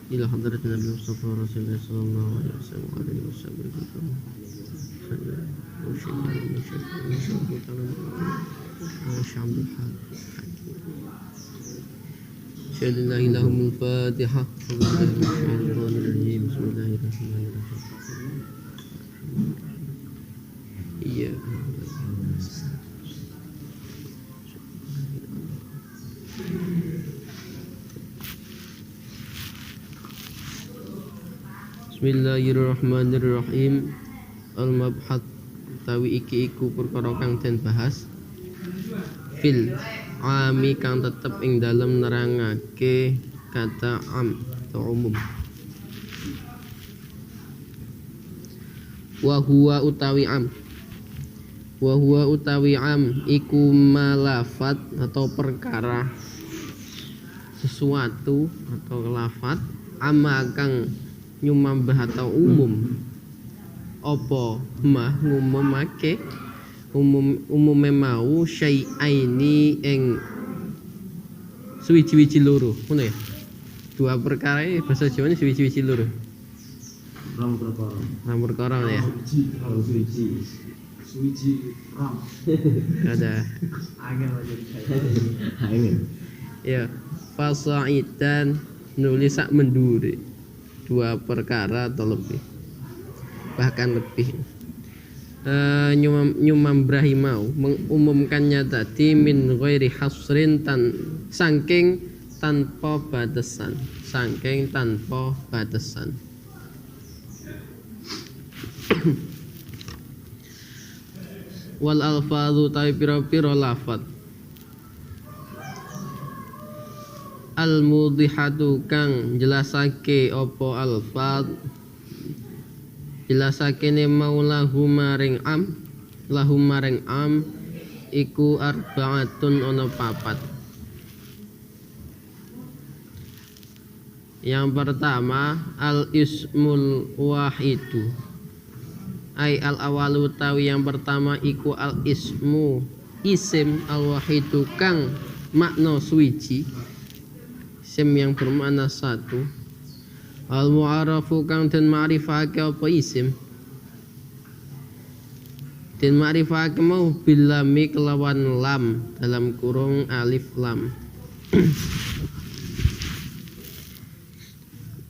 ila hadratin Nabi Mustafa Rasulullah sallallahu alaihi wasallam wa alihi wasallam. Syahadu la ilaha illallah al-Fatihah. Bismillahirrahmanirrahim. Iya. Bismillahirrahmanirrahim. Al-mabhat tawi iki iku perkara kang den bahas fil ami kang tetep ing dalem nerangake kata am atau umum. Wa huwa utawi am iku malafat atau perkara sesuatu atau lafat ama kang nyumambah atau umum apa mah ngumumake umume mau syai'aini ing suwiji-wiji loro ngono ya. Dua perkara bahasa Jawa ini suwiji-wiji loro. Ram perkara ya. Suwiji ram. Ada. Angin. Ya, fasaitan nulis sak mendure. Dua perkara atau lebih. Bahkan lebih. Nyumambrahi mau mengumumkannya tadi min ghairi hasrin saking tanpa batasan. Wal alfadhu tawi pira-pira lafadz al mudhihatu kang jelasake apa alfadz jelasake ne mau lahu maring am iku arba'atun ana papat. Yang pertama al ismul wahidu ai al awalu tawi yang pertama iku al ismu isim al wahidu kang makna suwiji, isim yang bermakna satu. Al mu'arafu kang den ma'rifake apa isim den ma'rifake mau bil lami kelawan lam dalam kurung alif lam.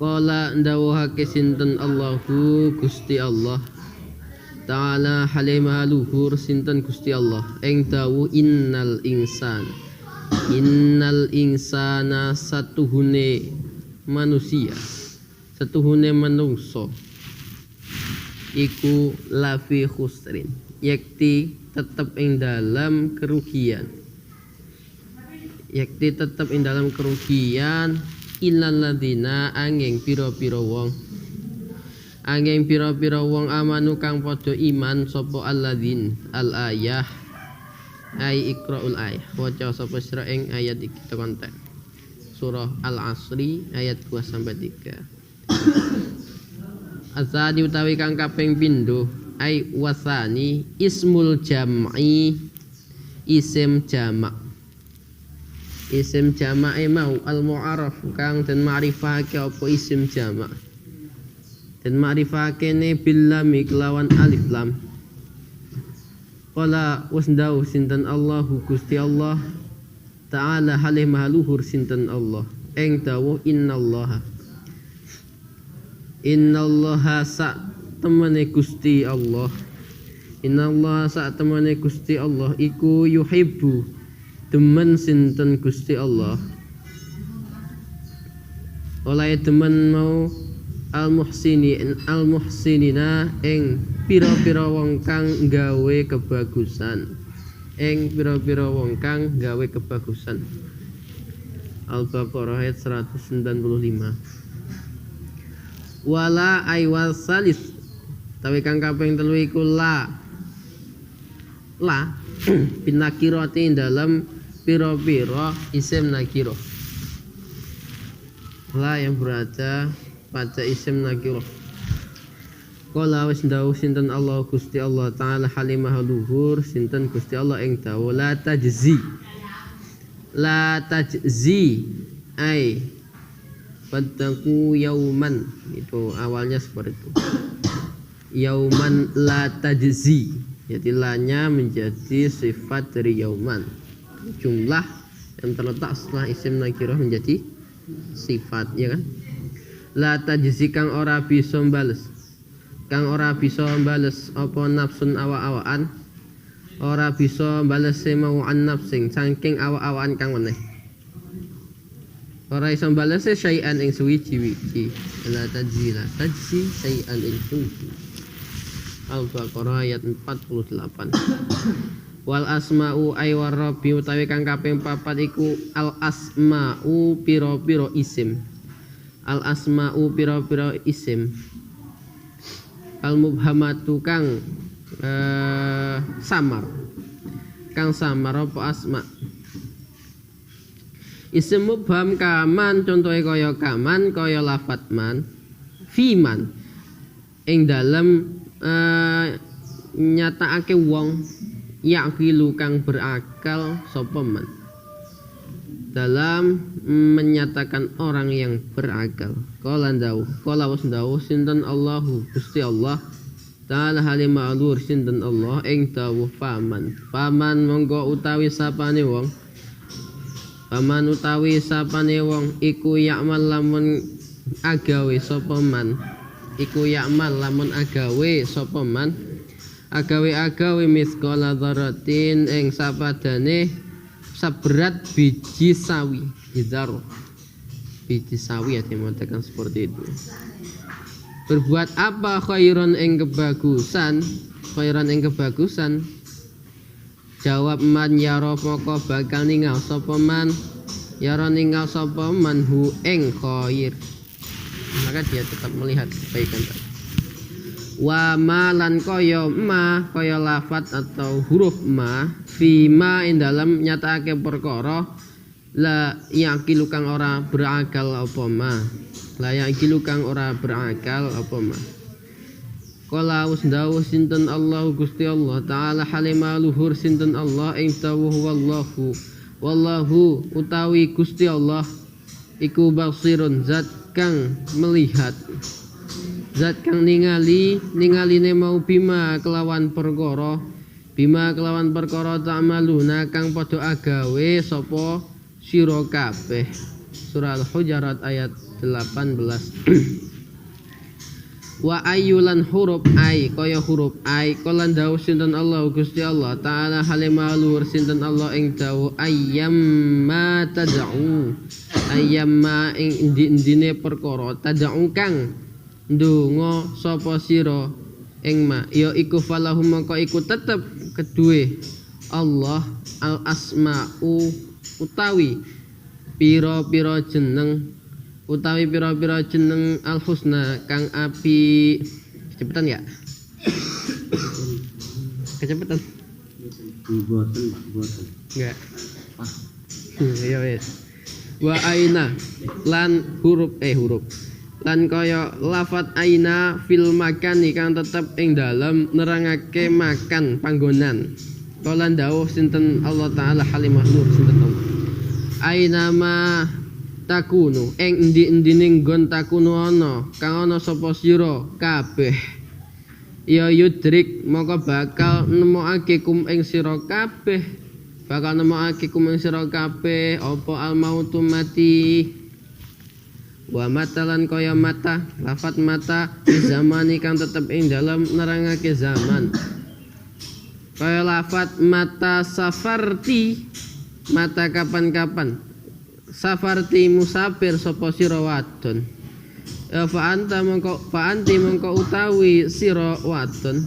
Qala ndawuhake sinten Allahu Gusti Allah Ta'ala halimah luhur sinten Gusti Allah ing dawuh innal insana satuhune manungso iku lafi khusrin yakti tetep ing dalam kerugian illal ladina angin pira-pira wong amanu kang padha iman sapa alladzin al ayah ai iqraul ayah waca sapa sira ing ayat iki konten surah al asri ayat 2 sampai 3. Azani utawi kang kaping pindho ai wasani ismul jam'i isim jamak mau al mu'arraf kang den ma'rifake apa isim jamak den ma'rifake ne bil lam kelawan alif lam. Qala wasdau sinten Allahu Gusti Allah Ta'ala halimah luhur sinten Allah ing dawuh innallaha sak temene Gusti Allah iku yuhibbu demen sinten Gusti Allah oleh demen mau al muhsinina ing pira-pira wong kang gawe kebagusan Al-Baqarah ayat 195. Wala aywal salis tawi kang kaping 3 iku la binakirati dalam pira-pira isim nakirah. La yang berada pada isim nakirah. Qala wis ndawuh sinten Allah Gusti Allah Ta'ala halimah luhur sinten Gusti Allah ing dawuh la tajzi ai fattaqu yauman, itu awalnya seperti itu. Yauman la tajzi, jadi lanya menjadi sifat dari yauman, jumlah yang terletak setelah isim nakirah menjadi sifat, ya kan. La tajzi kang ora bisa bales, kang ora bisa bales apa nafsun awa-awaan, ora bisa bales mau an nafsing saking awa-awaan kang meneh, ora iso bales syai'an ing suwiji-wiji. La tajzi syai'an ing suwiji. Al-Baqarah ayat 48. Wal asma'u ay warabbi utawi kang kaping 4 iku al asma'u pira-pira isim. Al asma'u pira-pira isim. Al mubhamatu kang samar. Kang samar apa asma. Isim mubham kaman, contohe kaya kaman, kaya lafat man, fiman. Ing dalem nyatakake wong yaqilu kang berakal sapa man, dalam menyatakan orang yang berakal. Qala wasdawuh sinten Allahu Gusti Allah ta'ala halimah alur sinten Allah ing dawuh paman monggo utawi sapane wong, paman utawi sapane wong iku ya'mal lamun agawe sapa man, iku ya'mal lamun agawe sapa man, agawe mithqala dzarratin ing sapadane saberat biji sawi, hidar biji sawi, ya dimatakan seperti itu. Berbuat apa khairon ing kebagusan, jawab man yara moko bakal ningal sapa man, yara ningal sapa man hu ing khair, maka dia tetap melihat kebaikan tadi. Wa ma lan kaya ma, kaya lafat atau huruf ma, fi ma ing dalam nyatakake perkara la yaqilu kang ora berakal apa ma, la yaqilu kang ora berakal apa ma. Qala wasdawuh sinten Allah Gusti Allah ta'ala halimah luhur sinten Allah ing dawuh wallahu utawi Gusti Allah iku basirun zat kang melihat, zat kang ningaline mau bima kelawan perkara ta'maluna kang padha agawe sapa sira kabeh. Surah Al-Hujurat ayat 18. Wa ayyulan huruf ay kaya huruf ay kolan dawuh sinten Allah Gusti Allah ta'ala halimah luhur sinten Allah ing dawuh ayyamma tad'u, ayyamma ing endi-endine perkara tad'u kang ndonga sapa sira ing ma, ya iku falahu mongko iku tetep kedue Allah al asma'u utawi pira-pira jeneng al husna kang api. Kecepatan ya? Kecepatan? Buatan. Enggak. Ya wis. Wa aina lan huruf lan kaya lafat aina fil makani kang tetep ing dalem nerangake makan panggonan. Kala dawuh sinten Allah taala halimah nur sinten Allah. Aina ma takunu ing endi-endine nggon takunu ana kang ana sapa sira kabeh, ya yudrik maka bakal nemokake kum ing sira kabeh, apa al mautu mati. Wa matalan kaya mata, lafat mata zamani kang tetep ing dalam nerangake zaman, kaya lafat mata safarti, mata kapan-kapan, safarti musafir sapa sira wadon, fa anti mongko utawi sira wadon.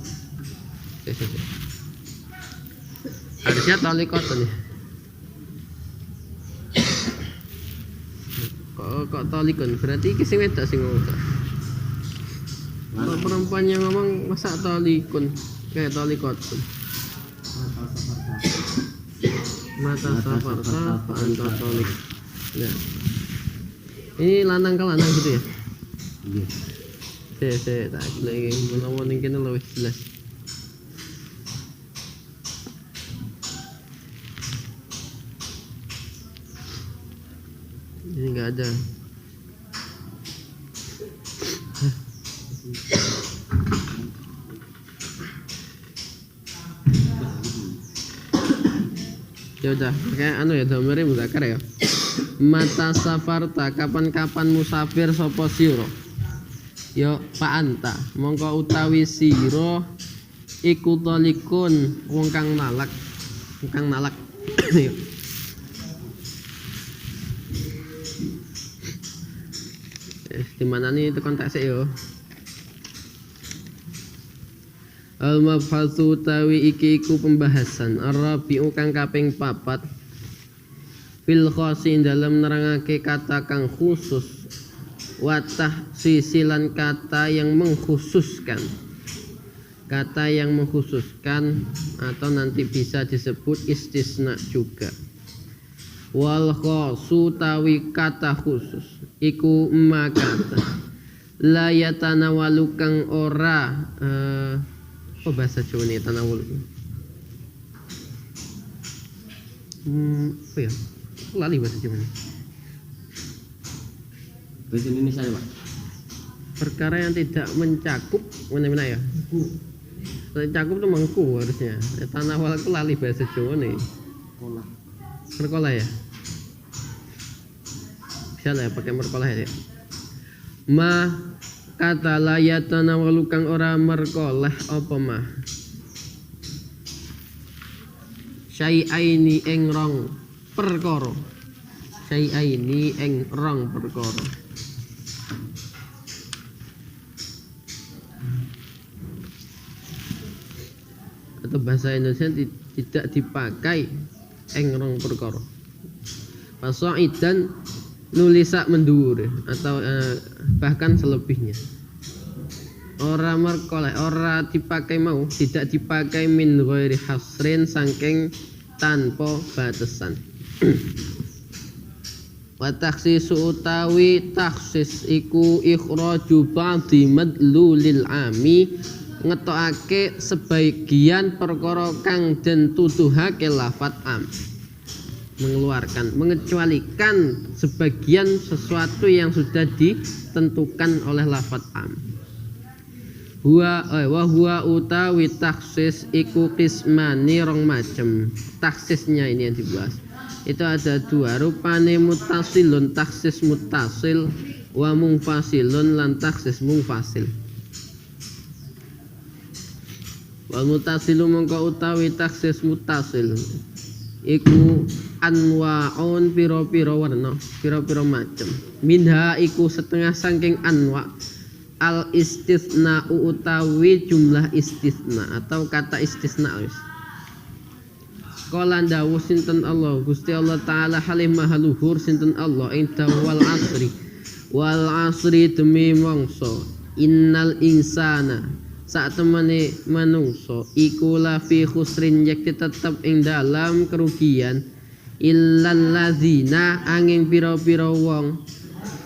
Harusnya talikotun ya. Kok talikun berarti iki sing wedok sing ngomong. Kalau perempuan yang ngomong masa talikun kayak talikotun. Mata safarta fa anta talik. Ya. Ini lanang ke lanang gitu ya? Iya. Saya tak lagi ngomong kene lebih jelas. Ini enggak ada. Ya udah, kayak anu ya dhamire muzakkar ya. Mata safarta kapan-kapan musafir sapa sira. Ya Pak Anta, mongko utawi sira iku talikun wong kang nalak. Kang nalak. Di mana nih itu konteksnya yo? Al-mabhatsu tawi iki iku pembahasan Ar-rabi'u kang kaping 4 fil khosin dalam nerangake kata kang khusus wa tahsisilan kata yang mengkhususkan. Kata yang mengkhususkan atau nanti bisa disebut istisna juga. Wal khosu tawi kata khusus iku kata la yatanawalu kang ora apa bahasa Jawa ini tanawul apa ya lali bahasa Jawa ini Bahasa Indonesia ya Pak? Perkara yang tidak mencakup mana-mana ya mencakup itu mengku harusnya tanawal itu lali bahasa Jawa nih merkolah ya bisa lah ya pakai merkolah ya ma kata layatana walukang ora merkolah apa mah syai'aini ing rong perkara syai'aini ing rong perkara atau bahasa Indonesia tidak dipakai ing rong perkara fasaidan nulisak mendur atau bahkan selebihnya ora merkoleh ora dipakai mau tidak dipakai min ghairi hasrin saking tanpa batasan wa takhsisu utawi takhsis iku ikhraju ba'di madlulil ami ngetokake sebagian perkara kang den tuduhake lafat am mengeluarkan, mengecualikan sebagian sesuatu yang sudah ditentukan oleh lafaz am. Wa huwa utawi taksis iku qismani rong macem. Taksisnya ini yang dibahas. Itu ada dua, rupane muttasilun taksis muttasil wa munfasilun lan taksis munfasil. Wa muttasilu mongko utawi taksis muttasil iku anwa'un pira-pira warna pira-pira macem minha iku setengah saking anwa al istisna utawi jumlah istisna atau kata istisna wis qala dawuh sinten Allah Gusti Allah taala halimah luhur sinten Allah ing wal asri demi mangsa innal insana saat temane manungso iku lafi khusrin yakti tetep ing dalam kerugian illal ladzina angin pira-pira wong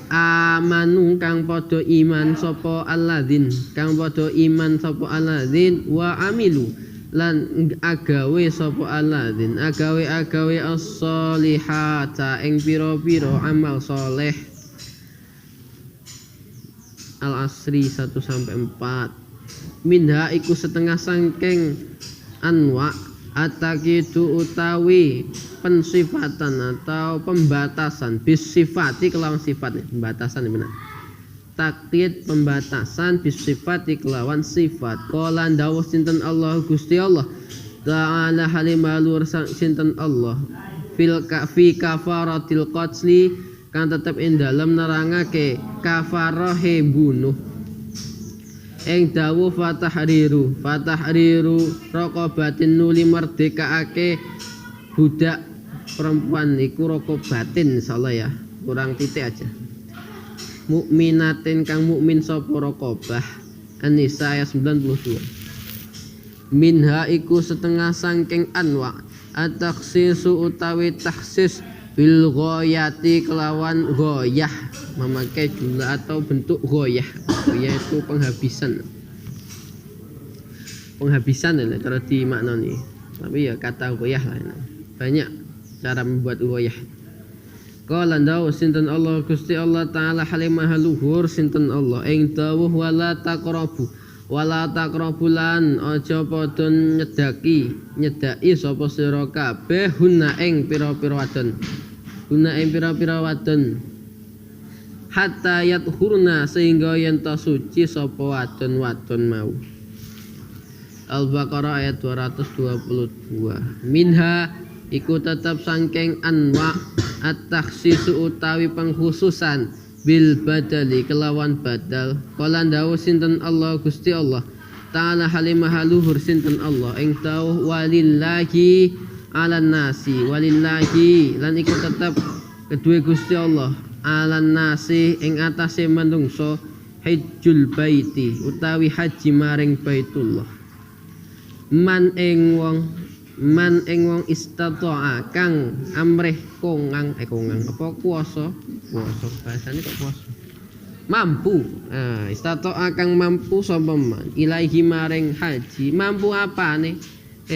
amanu kang padha iman sapa alladzin kang padha iman sapa alladzin wa amilu lan agawe sapa alladzin agawe as-solihata ing pira-pira amal soleh Al-Asri 1-4 minha iku setengah sangking anwa atakidu utawi pensifatan atau pembatasan bisifati kelawan sifat pembatasan benar taktid pembatasan bisifati kelawan sifat qala dawuh sinten Allah Gusti Allah ta'ala halimalur sinten Allah fi kafaratil qatli kan tetep ing dalem nerangake kafarahe bunuh ing dawuh fatahriru raqabatin nuli merdekaake budak perempuan iku raqabatin insyaallah ya kurang titik aja mukminatin kang mukmin sapa raqabah An-Nisa ayat 92 minha iku setengah sangking anwa at-takhsisu utawi takhsis bil ghayati kelawan ghayah memakai jumlah atau bentuk ghayah yaitu penghabisan ya cara dimaknani tapi ya kata ghayah lah ini. Banyak cara membuat ghayah qala dawu sinten Allah Gusti Allah taala halimah luhur sinten Allah ing dawuh wala taqrabu wala taqrabulan aja padha nyedaki sapa sira kabeh hunna ing pira-pira wadon hatta yathurna sehingga yen ta suci sapa wadon mau. Al-Baqarah ayat 222. Minha iku tetep sangking anwa at-takhsisu utawi pengkhususan bil badali kelawan badal. Kala dawuh sinten Allah Gusti Allah Ta'ala halimah luhur sinten Allah ing dawuh walillahi 'alan nasi walillahi lan iku tetep kedue Gusti Allah 'alan nasi ing atase manungsa hajjul baiti utawi haji maring Baitullah. Man ing wong istata'a kang amrih kongang apa kuwasa bahasane kok kuwasa mampu istata'a kang mampu sapa man ilaihi maring haji mampu apane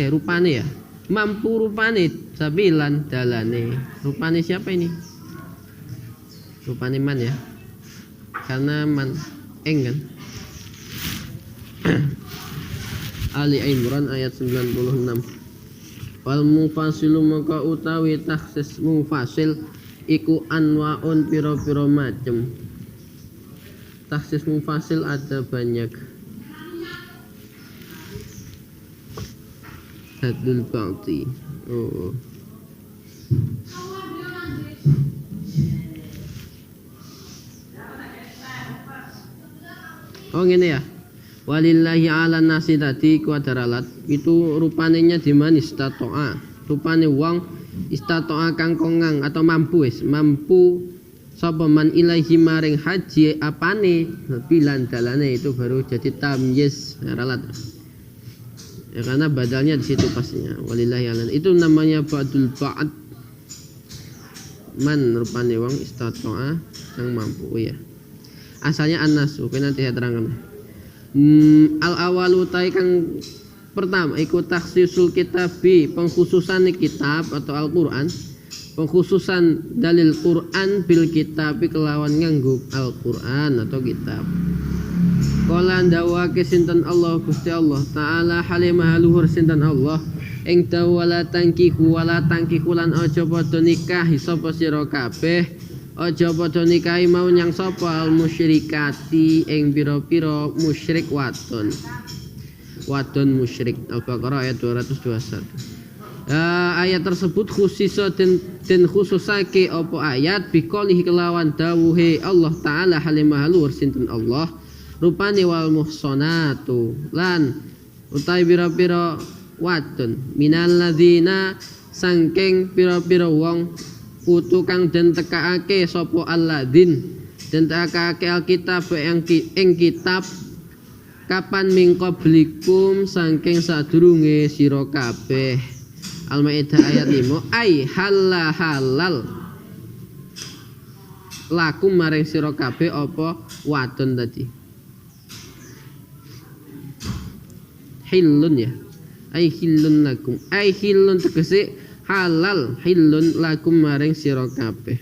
rupane ya mampu rupane sabilan dalane rupane siapa ini rupane man ya karena man eng kan Ali Imran ayat 96. Wal mufasilu maka utawi takhsis mufasil iku anwaun pira-pira macem. Takhsis mufasil ada banyak. Hadul ba'ti. Oh ngene ya. Walillahi 'ala nasi tadi kuadaralat itu rupanenya di man istata'a rupane wong istata'a kang kongang atau mampu sapa man ilaihi maring haji apane bilan dalane itu baru jadi tamyiz ralat ya karena badalnya di situ pastinya walillahi 'ala itu namanya ba'dul ba'd man rupane wong istata'a kang mampu ya asalnya an-nasu kena nanti saya terangkan. Al-awalu tai kang pertama iku takhsisul kitabi pengkhususan kitab atau Al-Qur'an pengkhususan dalil Qur'an bil kitab kelawan nganggo Al-Qur'an atau kitab. Qala ndawake sinten Allah Gusti Allah Ta'ala halimah luhur sinten Allah ing wala tangkihu lan aja padha nikahi sapa sira kabeh aja padha nikahi mau nyang sapa al musyrikati ing pira-pira musyrik wadon musyrik. Al-Baqarah ayat 221. Ayat tersebut khususnya den khususake apa ayat biqolihi kelawan dawuhe Allah Ta'ala halimah luhur sinten Allah rupane wal muhsanatu lan utawi pira-pira wadon minal ladzina sangking pira-pira wong utu kang den tekaake sapa alladzin den tekaake alkitab ing kitab kapan mingqablikum saking sadurunge sira kabeh. Al-Maidah ayat 5 ai halal lakum maring sira kabeh apa wadon tadi hilun ya ai hilun lakum ai hilun tegese halal hilun lakum maring sira kabeh.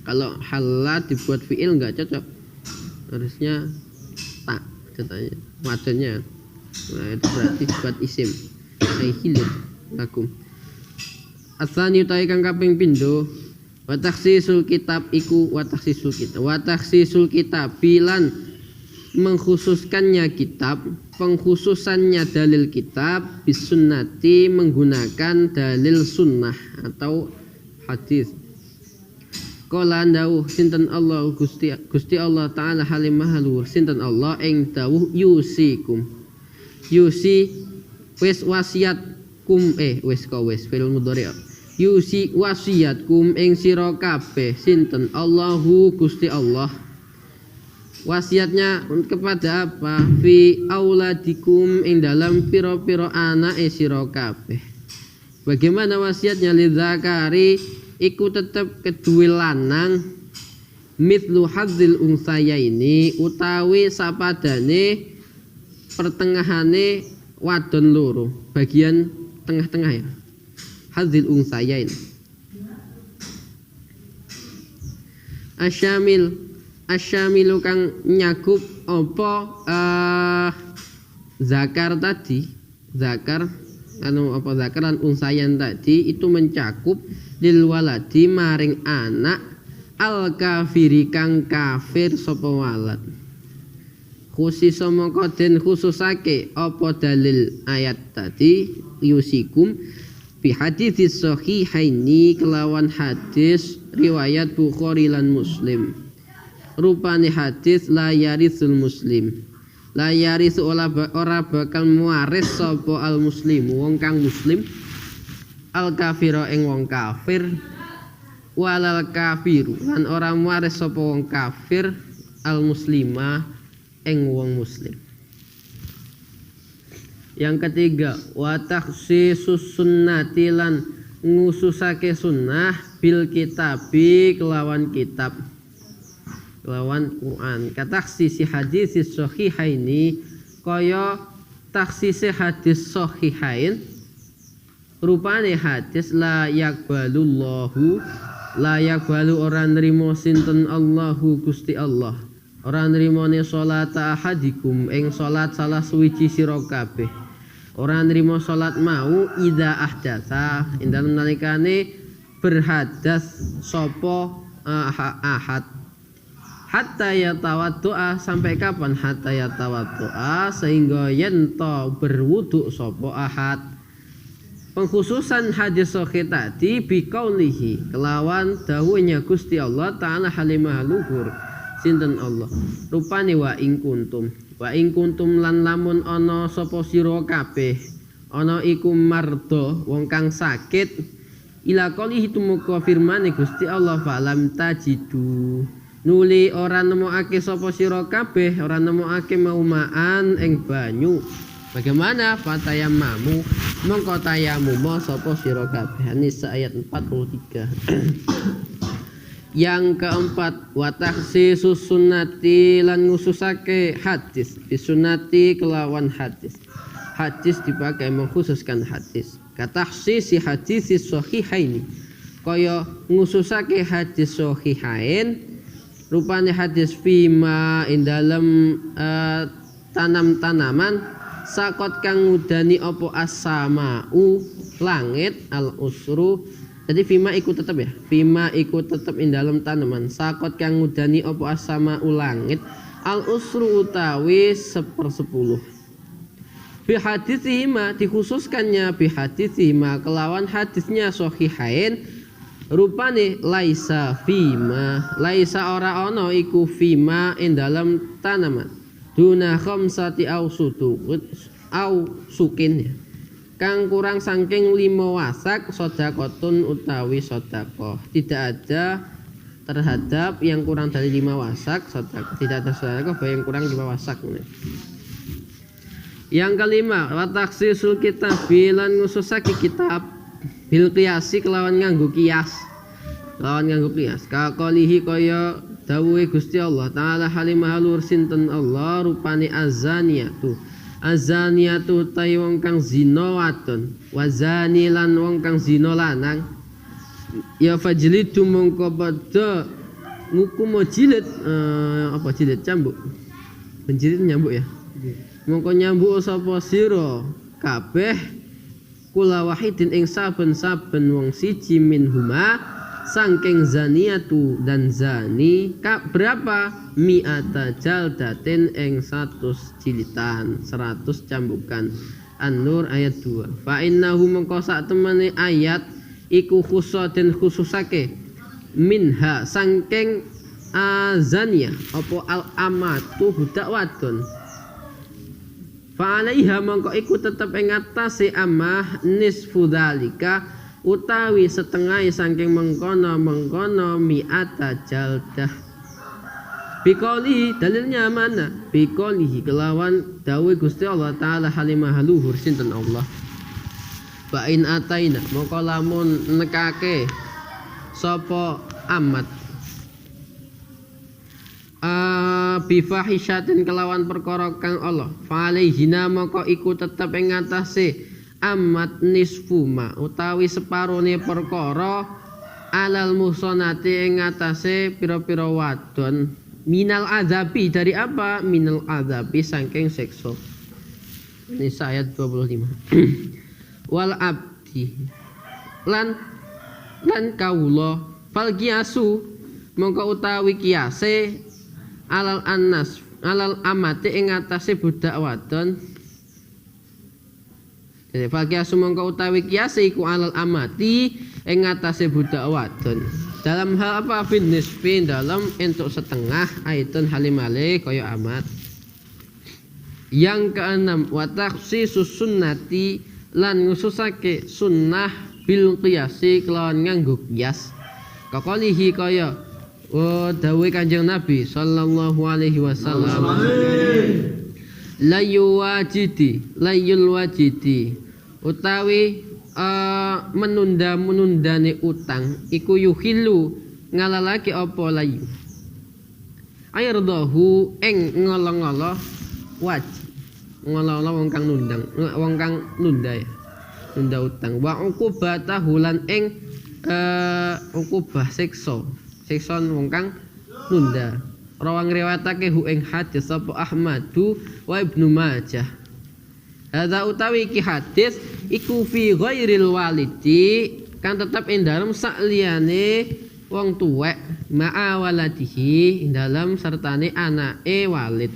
Kalau halal dibuat fiil enggak cocok. Harusnya tak katanya wadonnya. Nah, itu berarti buat isim. Ai hilun lakum. Asani utawi kang kaping pindho wa takhsisul kitab iku wa takhsisul kitab bilan mengkhususkannya kitab pengkhususannya dalil kitab bisunnati menggunakan dalil sunnah atau hadis. Qala dawuh sinten Allah Gusti Allah Ta'ala halimah luhur sinten Allah ing dawuh yusikum yusi wis wasiatkum wis fil mudhari yusi wasiatkum ing sira kabeh sinten Allahu Gusti Allah. Wasiatnya kepada apa? Fi auladikum ing dalam piro-piro anak sira kabeh. Bagaimana wasiatnya lidzakari iku tetep kedue lanang mithlu hadzil unsayaini utawi sapadane pertengahane wadon loro bagian tengah-tengah ya hadzil unsayain asyamilu kang nyakup apa zakar tadi, zakar lan unsayan tadi itu mencakup lil waladi maring anak al kafiri kang kafir sapa walad. Khusus mongko den khususake apa dalil ayat tadi yusikum bi hadits sahihaini kelawan hadis riwayat Bukhari lan Muslim. Rupane hadis la yarisul muslim. La yaris ora bakal muaris sapa al muslim wong kang muslim al kafira ing wong kafir walal kafiru lan ora muaris sapa wong kafir al muslima ing wong muslim. Yang ketiga, wa takhsisus sunnati lan ngususake sunnah bil kitabi kelawan kitab, kelawan Quran. Kataksisi hadis sahihaini kaya taksisi hadis sahihain rupane hadis la yaqbalullahu la yaqbalu ora nrimo sinten Allahu Gusti Allah. Ora nrimone salat ahadikum ing salat salah suwiji sira kabeh. Ora nrimo salat mau idza ahdatsa ing dalem nalikane berhadas sapa ahad. Hatta yatawaddu'a sampai kapan hatta yatawaddu'a sehingga yen to berwudu sapa ahad. Pengkhususan hadis sahih tadi biqaulihi kelawan dawuhnya Gusti Allah taala halimah luhur sinten Allah rupane wa ing kuntum lan lamun ana sapa sira kabeh ana iku mardo wong kang sakit ila qalihi tumuka firmane Gusti Allah falam tajidu nuli ora nemokake sapa sira kabeh ora nemokake maumaan ing banyu bagaimana fatayammamu mongko tayamum sapa sira kabeh An-Nisa ayat 43. Yang keempat, wa takhsisus sunnati lan ngususake hadis bisunati kelawan hadis. Hadis dipakai mengkhususkan hadis. Katakhsisi hadis sahihaini kaya ngususake hadis sahihain rupane hadis fima ing dalem tanam-tanaman sakot kang ngudani apa as-sama'u langit al-usru. Jadi fima ikut tetap ya. Fima ikut tetap ing dalam tanaman. Sakot kang ngudani apa asama ulangit al usru utawi 1/10. Bi haditsihima dikhususkannya bi haditsihima kelawan hadisnya sahihain rupane laisa fima laisa ora ana iku fima ing dalam tanaman. Duna khamsati au sukin ya. Kang kurang saking 5 wasak sodakotun utawi sodakoh. Tidak ada terhadap yang kurang dari 5 wasak sodakoh. Tidak ada sodakoh yang kurang 5 wasak. Yang kelima, wataksisul kitab bilan ngususake kitab bil qiyasi kelawan nganggo kias. Kelawan nganggo kias. Kakolihi kaya dawuhe Gusti Allah taala halimah lur sinten Allah rupane azaniyatu. Azaniyatu ta'i wong kang zina wadon wazani lan wong kang zina lanang ya fajlidu mongko padha ngukum jilid apa jilid cambuk menjilid nyambuk ya mongko nyambuk sapa sira kabeh kula wahidin ing saben-saben wong siji minhuma saking zaniyatu dan zani berapa mi'ata jaldatin ing 100 jilitan 100 cambukan An-Nur ayat 2 fa innahu mengko sak temene ayat iku khususan khususake minha saking azaniyah apa al-amatu budak wadon fa alaiha mengko iku tetep ing atase amah nisfu dzalika utawi setengah saking mengkono mi'ata jaldah biqoli dalilnya mana biqolihi kelawan dawuh Gusti Allah taala halimah luhur sinten Allah fa in ataina mongko lamun nekake sapa amat bifahisyatin kelawan perkara kang Allah fa alaihina mongko iku tetep ing atase amat nisfuma utawi separone perkara alal muhsanati ing atase pira-pira wadon minal azabi dari apa? Minal azabi saking siksa. Ini ayat 25. Wal abdi lan kaula fal kiasu mongko utawi kiase alal amati ing atase budak wadon. Jadi fal kiasu mongko utawi kiase iku alal amati ing atase budak wadon. Dalam hal apa? Fin nisfi dalam entuk setengah aitun halimale kaya amat. Yang keenam wa takhsisus sunnati lan ngususake sunnah bil qiyasi kelawan nganggo qiyas. Kakolihi kaya dawuh Kanjeng Nabi sallallahu alaihi wasallam. Layul wajidi utawi menunda-menundane utang iku yuhilu ngalalake apa layu. Ayrdahu ing ngolo-ngolo wajib ngolo-ngolo wong kang nunda ya. Nunda utang wa uqubatahu lan ing uqubah siksa wong kang nunda. Rawang riwayatake hu ing hadis sapa Ahmadu wa Ibnu Majah. Hadza utawi iki hadis iku fi ghairil walidi kang tetep ing dalem sakliyane wong tuwek ma'a waladihi ing dalem sertane anake walid.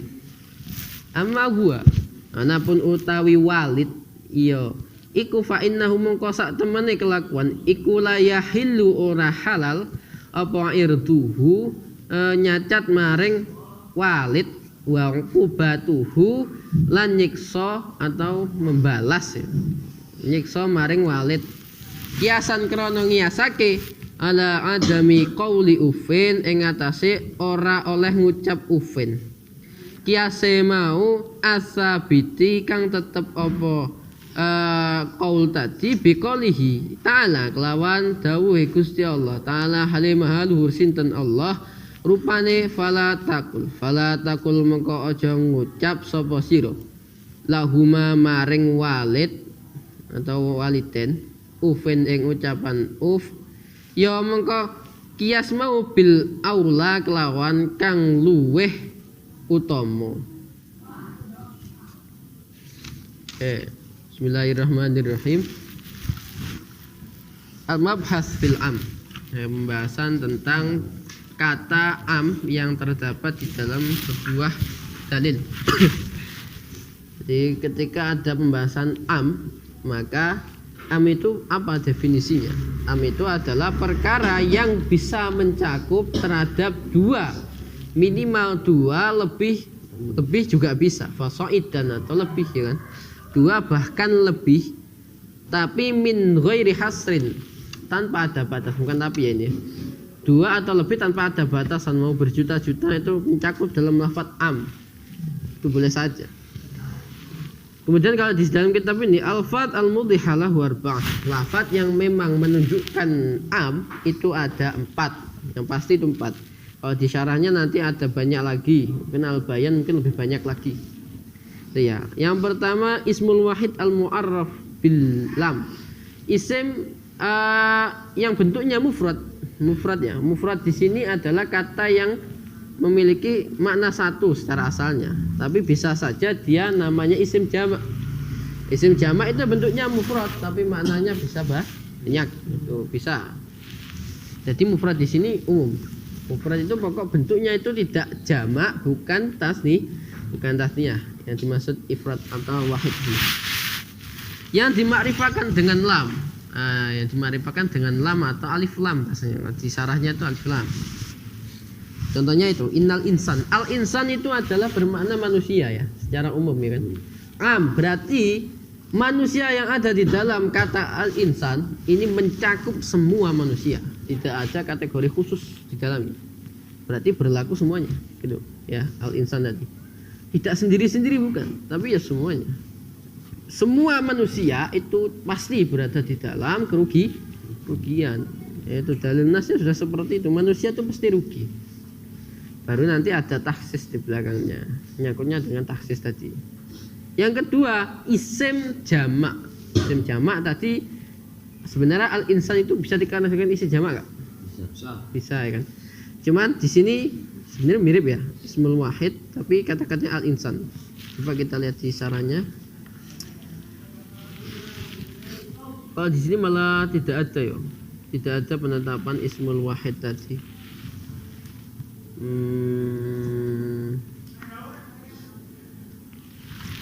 Amma huwa anapun utawi walid iya iku fa innahu mongko sak temene kelakuan iku la yahillu ora halal apa irduhu nyacat maring walid wa qubatuhu lan nyiksa atau membalas ya. Nyiksa maring walid kiasan krana ngiyasake ala adami qauli ufin ing atase ora oleh ngucap ufin. Kiase mau asabiti kang tetep apa qaul tadi biqaulihi ta'ala kelawan dawuhe Gusti Allah taala halimah luhur sinten Allah rupane fala takul mengko aja ngucap sapa sira lahuma maring walid atau waliden ufin ing ucapan uf ya mengko kias mau bil aula kelawan kang luweh utama. Bismillahirrahmanirrahim. Al-mabhas fil am. Pembahasan tentang kata am yang terdapat di dalam sebuah dalil. Jadi ketika ada pembahasan am, maka am itu apa definisinya? Am itu adalah perkara yang bisa mencakup terhadap dua, minimal dua, lebih juga bisa. Fasoidan atau lebih ya kan? Dua bahkan lebih, tapi min ghairi hasrin tanpa ada batas, bukan tapi ya ini. Dua atau lebih tanpa ada batasan, mau berjuta-juta itu mencakup dalam lafaz am. Itu boleh saja. Kemudian kalau di dalam kitab ini al-fat al-mudhihalah warba'ah. Lafaz yang memang menunjukkan am itu ada 4. Yang pasti itu 4. Kalau di syarahnya nanti ada banyak lagi. Mungkin al-bayan mungkin lebih banyak lagi. Itu ya. Yang pertama ismul wahid al-mu'arraf bil lam. Isim yang bentuknya mufrad. Mufrad ya. Mufrad di sini adalah kata yang memiliki makna satu secara asalnya, tapi bisa saja dia namanya isim jamak. Isim jamak itu bentuknya mufrad tapi maknanya bisa banyak, itu bisa. Jadi mufrad di sini umum. Mufrad itu pokok bentuknya itu tidak jamak, bukan tasniyah. Yang dimaksud ifrad atau wahid. Yang dimakrifakan dengan lam. Yang dimakrifakan dengan lam atau alif lam biasanya. Di syarahnya itu alif lam. Contohnya itu innal insan. Al insan itu adalah bermakna manusia ya, secara umum ya kan. Berarti manusia yang ada di dalam kata al insan ini mencakup semua manusia. Tidak ada kategori khusus di dalamnya. Berarti berlaku semuanya, gitu ya. Al insan tadi. Tidak sendiri-sendiri bukan, tapi ya semuanya. Semua manusia itu pasti berada di dalam kerugian. Itu dalil nasnya sudah seperti itu. Manusia itu pasti rugi. Baru nanti ada taksis di belakangnya, nyangkutnya dengan taksis tadi. Yang kedua isim jamak. Isim jamak tadi sebenarnya al insan itu bisa dikarenakan isim jamak nggak? Bisa ya kan. Cuman di sini Sebenarnya mirip ya, ismul wahid tapi kata-katanya al-insan. Coba kita lihat di saranya. Oh, di sini malah tidak ada ya. Tidak ada penetapan ismul wahid tadi.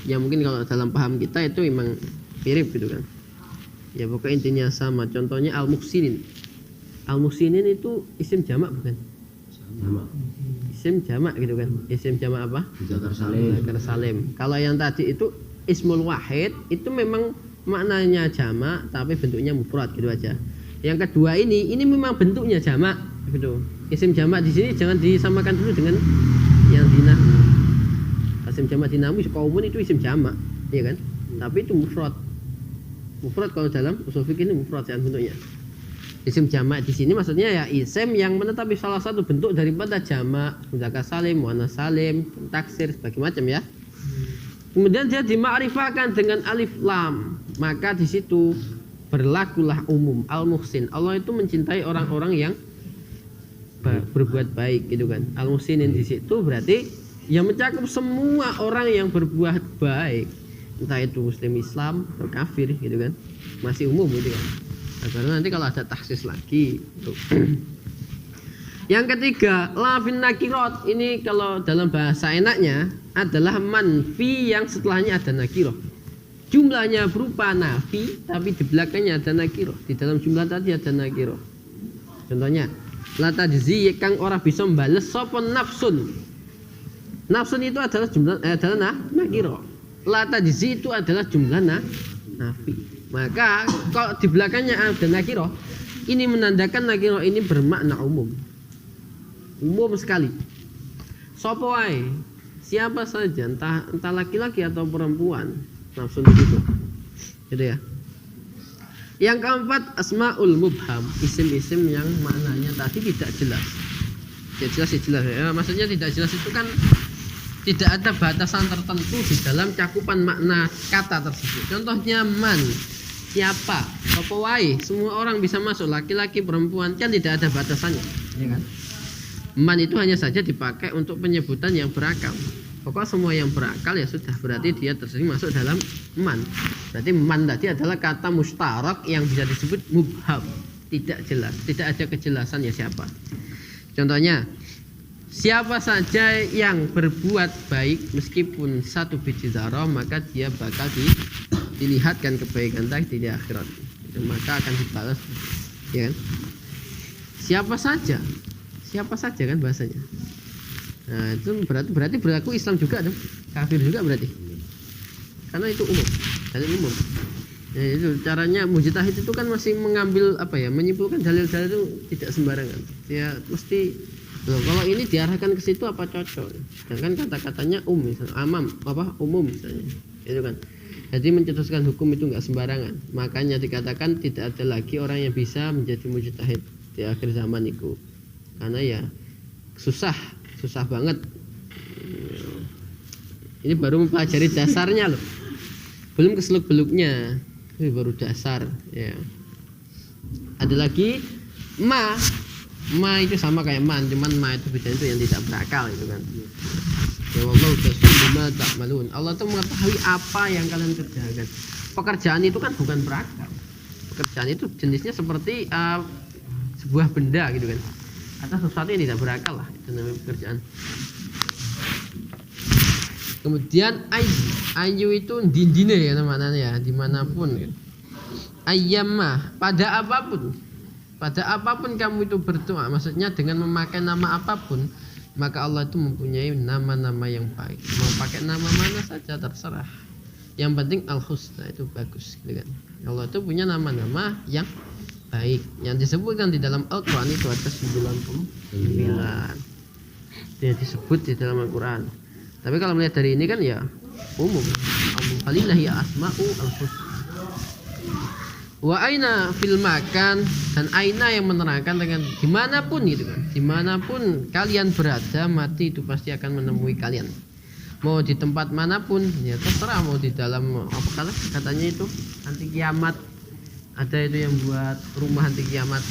Ya mungkin kalau dalam paham kita itu memang mirip gitu kan. Ya pokoknya intinya sama. Contohnya al-muhsinin. Al-muhsinin itu isim jamak bukan? Sama. Isim jamak gitu kan. Isim jamak apa? Zakar salim. Zakar salim. Kalau yang tadi itu ismul wahid itu memang maknanya jamak tapi bentuknya mufrad gitu aja. Yang kedua ini memang bentuknya jamak gitu. Isim jamak di sini jangan disamakan dulu dengan yang dinahu. Isim jamak dinahu kaumun itu isim jamak, ya kan? Tapi itu mufrad. Mufrad kalau dalam usul fikih ini mufrad kan bentuknya. Isim jamak di sini maksudnya ya isim yang menetapi salah satu bentuk daripada jamak, mudzakkar salim, muannats salim, taksir sebagai macam ya. Kemudian dia dimakrifahkan dengan alif lam, maka di situ berlakulah umum al-muhsin. Allah itu mencintai orang-orang yang berbuat baik gitu kan. Al-muhsinin di situ berarti yang mencakup semua orang yang berbuat baik, entah itu muslim, Islam atau kafir gitu kan, masih umum gitu kan. Nah, karena nanti kalau ada taksis lagi gitu. Yang ketiga, lafin nakirot ini kalau dalam bahasa enaknya adalah manfi yang setelahnya ada nakiroh. Jumlahnya berupa nafi tapi di belakangnya ada nakiroh. Di dalam jumlah tadi ada nakiroh. Contohnya, la tajzi kang ora bisa mbales sapa nafsun. Nafsun itu adalah jumlah adalah nakiroh. La tajzi itu adalah jumlah nafi. Maka kalau di belakangnya ada nakiroh, ini menandakan nakiroh ini bermakna umum. Umum sekali. Sapa wae, siapa saja entah laki-laki atau perempuan, nafsun itu. Gitu ya. Yang keempat, asmaul mubham, isim-isim yang maknanya tadi tidak jelas. Tidak jelas ya. Maksudnya tidak jelas itu kan tidak ada batasan tertentu di dalam cakupan makna kata tersebut. Contohnya man, siapa, sapa wae, semua orang bisa masuk, laki-laki, perempuan, kan tidak ada batasannya, ya kan? Man itu hanya saja dipakai untuk penyebutan yang berakal. Pokok semua yang berakal ya sudah, berarti dia tersebut masuk dalam man. Berarti man tadi adalah kata mustarak yang bisa disebut mubham, tidak jelas, tidak ada kejelasannya siapa. Contohnya, siapa saja yang berbuat baik meskipun satu biji zarah, maka dia bakal dilihatkan kebaikan tadi di akhirat. Maka akan dibalas, ya kan? Siapa saja kan bahasanya. Nah, itu berarti berlaku Islam juga dong, kafir juga berarti. Karena itu umum, dalil umum. Ya, itu caranya mujtahid itu kan masih mengambil menyimpulkan dalil-dalil itu tidak sembarangan. Dia mesti kalau ini diarahkan ke situ apa cocok. Sedangkan kata-katanya umum misalnya. Itu kan. Jadi mencetuskan hukum itu enggak sembarangan. Makanya dikatakan tidak ada lagi orang yang bisa menjadi mujtahid di akhir zaman itu. Karena ya susah banget. Ini baru mempelajari dasarnya loh, belum keseluk-beluknya, ini baru dasar ya. Ada lagi ma itu sama kayak man, cuman ma itu beda, itu yang tidak berakal itu kan. Ya wallahu ta'ala ta'malun. Allah itu mengetahui apa yang kalian kerjakan. Pekerjaan itu kan bukan berakal. Pekerjaan itu jenisnya seperti sebuah benda gitu kan, atau sesuatu yang tidak berakal lah, itu namanya pekerjaan. Kemudian ayu itu dindine ya namanya ya, dimanapun ya. Ayyamah, pada apapun kamu itu berdoa, maksudnya dengan memakai nama apapun, maka Allah itu mempunyai nama-nama yang baik. Mau pakai nama mana saja terserah, yang penting al-husna, itu bagus gitu kan. Allah itu punya nama-nama yang baik, yang disebutkan di dalam Al-Quran itu ada 99 yang disebut di dalam Al-Quran. Tapi kalau melihat dari ini kan ya umum. Walillahi asma'ul husna. Wa aina fil makan, dan aina yang menerangkan dengan dimanapun gitu kan. Dimanapun kalian berada, mati itu pasti akan menemui kalian. Mau di tempat manapun ya terserah, mau di dalam katanya itu anti kiamat. Ada itu yang buat rumah anti kiamat,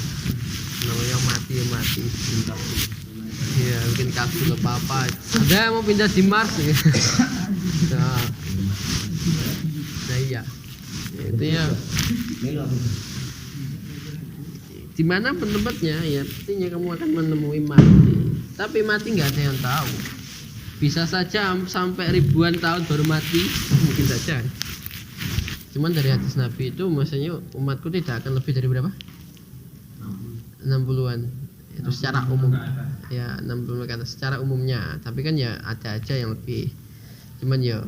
namanya mati. ya mungkin kapsul apa ada mau pindah di Mars gitu. Nah, iya itu ya di mana tempatnya ya pastinya kamu akan menemui mati, tapi mati nggak ada yang tahu, bisa saja sampai ribuan tahun baru mati, mungkin saja. Cuman dari hadis Nabi itu maksudnya umatku tidak akan lebih dari berapa? 60-an itu secara umum ya, 60 kata secara umumnya, tapi kan ya ada aja yang lebih, cuman ya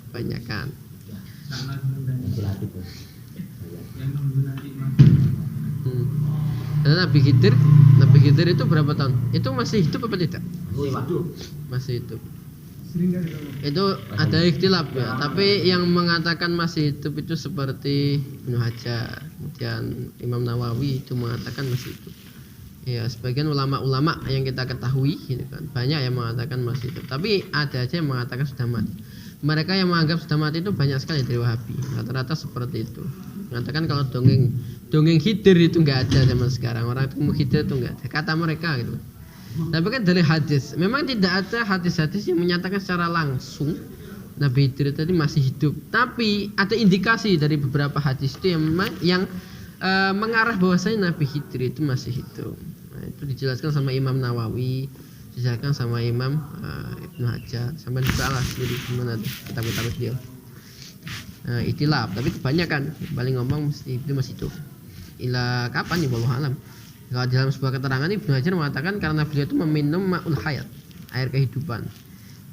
kebanyakan. Dan Nabi Khidir itu berapa tahun? Itu masih hidup apa tidak? Masih hidup. Itu ada ikhtilaf ya, tapi yang mengatakan masih hidup itu seperti Ibnu Hajar, kemudian Imam Nawawi itu mengatakan masih hidup. Ya, sebagian ulama-ulama yang kita ketahui gitu kan, banyak yang mengatakan masih hidup, tapi ada aja yang mengatakan sudah mati. Mereka yang menganggap sudah mati itu banyak sekali dari Wahabi, rata-rata seperti itu. Mengatakan kalau dongeng Khidir itu enggak ada zaman sekarang, orang ketemu Khidir itu enggak ada, kata mereka gitu. Tapi kan dari hadis, memang tidak ada hadis-hadis yang menyatakan secara langsung Nabi Khidir tadi masih hidup. Tapi ada indikasi dari beberapa hadis itu yang mengarah bahwasanya Nabi Khidir itu masih hidup. Nah, itu dijelaskan sama Imam Nawawi, dijelaskan sama Imam Ibnu Hajar, sampai dibalas sendiri gimana kitab-kitab beliau. Itilaf, tapi kebanyakan paling ngomong mesti itu masih hidup. Ila kapan ya wallahu alam. Kalau dalam sebuah keterangan Ibnu Hajar mengatakan karena beliau itu meminum ma'ul hayat, air kehidupan.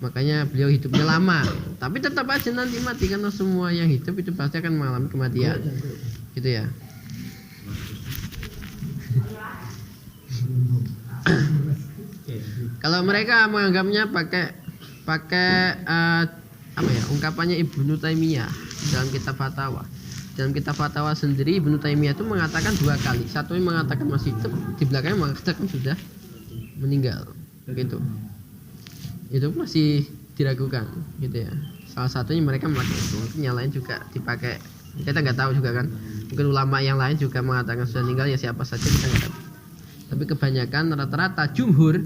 Makanya beliau hidupnya lama, tapi tetap aja nanti mati karena semua yang hidup itu pasti akan mengalami kematian. Gitu ya. Kalau mereka menganggapnya pakai apa ya, ungkapannya Ibnu Taimiyah dalam kitab Fatawa. Dalam kitab Fatawa sendiri Ibnu Taimiyah itu mengatakan 2 kali. Satu mengatakan masih hidup, di belakangnya mengatakan sudah meninggal. Gitu. Itu masih diragukan gitu ya. Salah satunya mereka melakukan itu. Mungkin yang lain juga dipakai. Kita nggak tahu juga kan. Mungkin ulama yang lain juga mengatakan sudah meninggal, ya siapa saja kita nggak tahu. Tapi kebanyakan rata-rata jumhur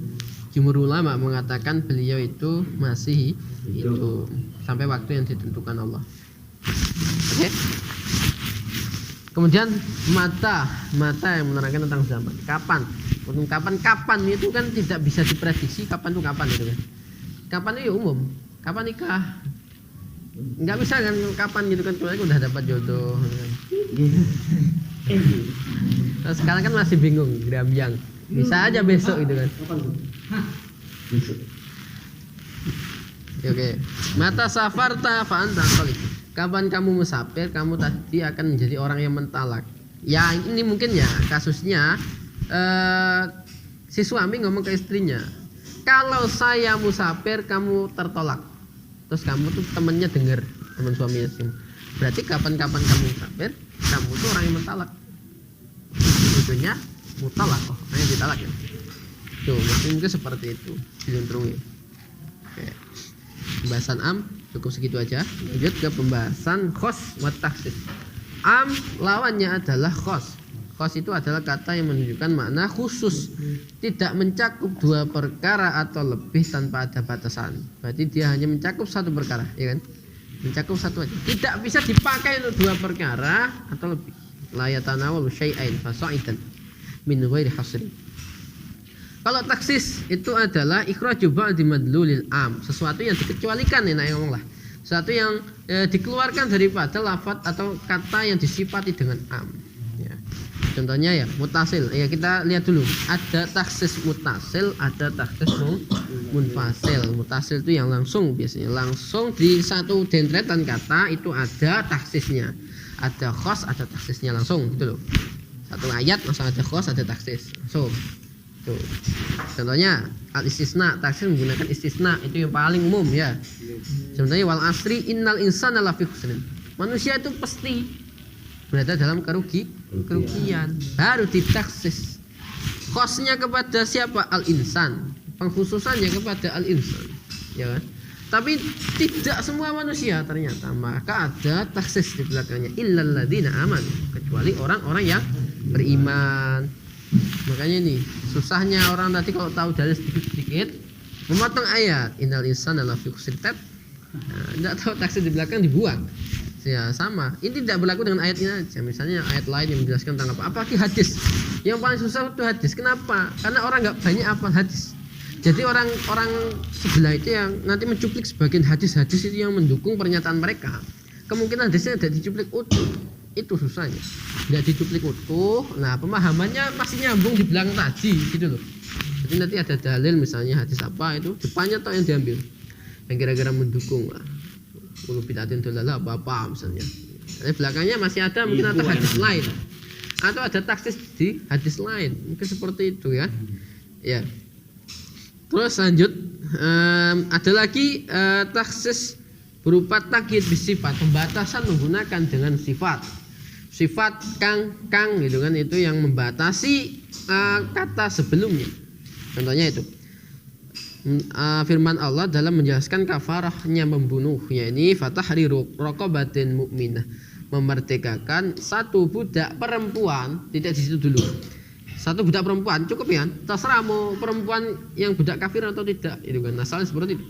ulama mengatakan beliau itu masih hidup sampai waktu yang ditentukan Allah. Oke. Kemudian mata yang menerangkan tentang zaman. Kapan itu kan tidak bisa diprediksi kapan itu kapan gitu kan. Kapan itu ya umum. Kapan nikah? Enggak bisa kan kapan gitu kan, kalau udah dapat jodoh. Terus sekarang kan masih bingung, gerambiang. Bisa aja besok gitu kan. Besok. Oke. Mata safarta fa anta khaliq. Kapan kamu musafir, kamu tadi akan menjadi orang yang mentalak. Ya ini mungkin ya kasusnya si suami ngomong ke istrinya, kalau saya musafir kamu tertolak. Terus kamu tuh temennya dengar, teman suaminya sih. Berarti kapan-kapan kamu musafir, kamu tuh orang yang mentalak. Ujungnya mutalak, hanya ditalak ya. Tuh, mungkin seperti itu diluntrungi. Oke. Pembahasan am cukup segitu aja. Lanjut ke pembahasan khos wa takhsis. Am lawannya adalah khos. Khos itu adalah kata yang menunjukkan makna khusus, tidak mencakup 2 perkara atau lebih tanpa ada batasan. Berarti dia hanya mencakup 1 perkara, ya kan? Mencakup 1 aja. Tidak bisa dipakai untuk 2 perkara atau lebih. La yatanawalu syai'ain fasa'idan min ghairi hasrin. Kalau taksis itu adalah ikhraju ba'di madlulil am, sesuatu yang dikecualikan, enak ngomong lah. Sesuatu yang dikeluarkan daripada lafaz atau kata yang disifati dengan am. Ya. Contohnya ya mutasil. Ya kita lihat dulu. Ada taksis mutasil, ada taksis munfasil. Mutasil itu yang langsung, biasanya langsung di satu dendretan kata itu ada taksisnya. Ada khos, ada taksisnya langsung gitu loh. Satu ayat langsung ada khos, ada taksis. Langsung. Tuh. Contohnya al-istisna, taksis menggunakan istisna, itu yang paling umum ya. Contohnya wal asri innal insana lafi khusrin. Manusia itu pasti berada dalam kerugian. Baru ditaksis. Khosnya kepada siapa? Al-insan. Pengkhususannya kepada al-insan. Ya kan? Tapi tidak semua manusia ternyata. Maka ada taksis di belakangnya illal ladzina amanu, kecuali orang-orang yang beriman. Makanya ini susahnya orang tadi kalau tahu dalil sedikit-sedikit memotong ayat innal insana lafi khusr. Tidak tahu taksir di belakang dibuang. Ya sama. Ini tidak berlaku dengan ayat ini aja. Misalnya ayat lain yang menjelaskan tentang apa? Apalagi hadis. Yang paling susah itu hadis. Kenapa? Karena orang nggak banyak hafal hadis. Jadi orang sebelah itu yang nanti mencuplik sebagian hadis-hadis itu yang mendukung pernyataan mereka. Kemungkinan hadisnya tidak dicuplik utuh. Itu susahnya. Tidak dicuplik utuh. Nah, pemahamannya masih nyambung di belakang tadi gitu loh. Jadi nanti ada dalil misalnya hadis apa itu depannya toh yang diambil. Yang kira-kira mendukung lah. Ulu bidatin dolalah apa misalnya. Tapi belakangnya masih ada mungkin ada hadis lain. Atau ada taksis di hadis lain. Mungkin seperti itu ya. Ya. Terus lanjut ada lagi taksis berupa takyid bisifat, pembatasan menggunakan dengan sifat. Sifat kang gitu kan, itu yang membatasi kata sebelumnya. Contohnya itu firman Allah dalam menjelaskan kafarahnya membunuh, yakni fatahriru raqabatin mukminah, memerdekakan satu budak perempuan. Tidak di situ dulu. Satu budak perempuan cukup ya, terserah mau perempuan yang budak kafir atau tidak, itu kan asalnya seperti itu.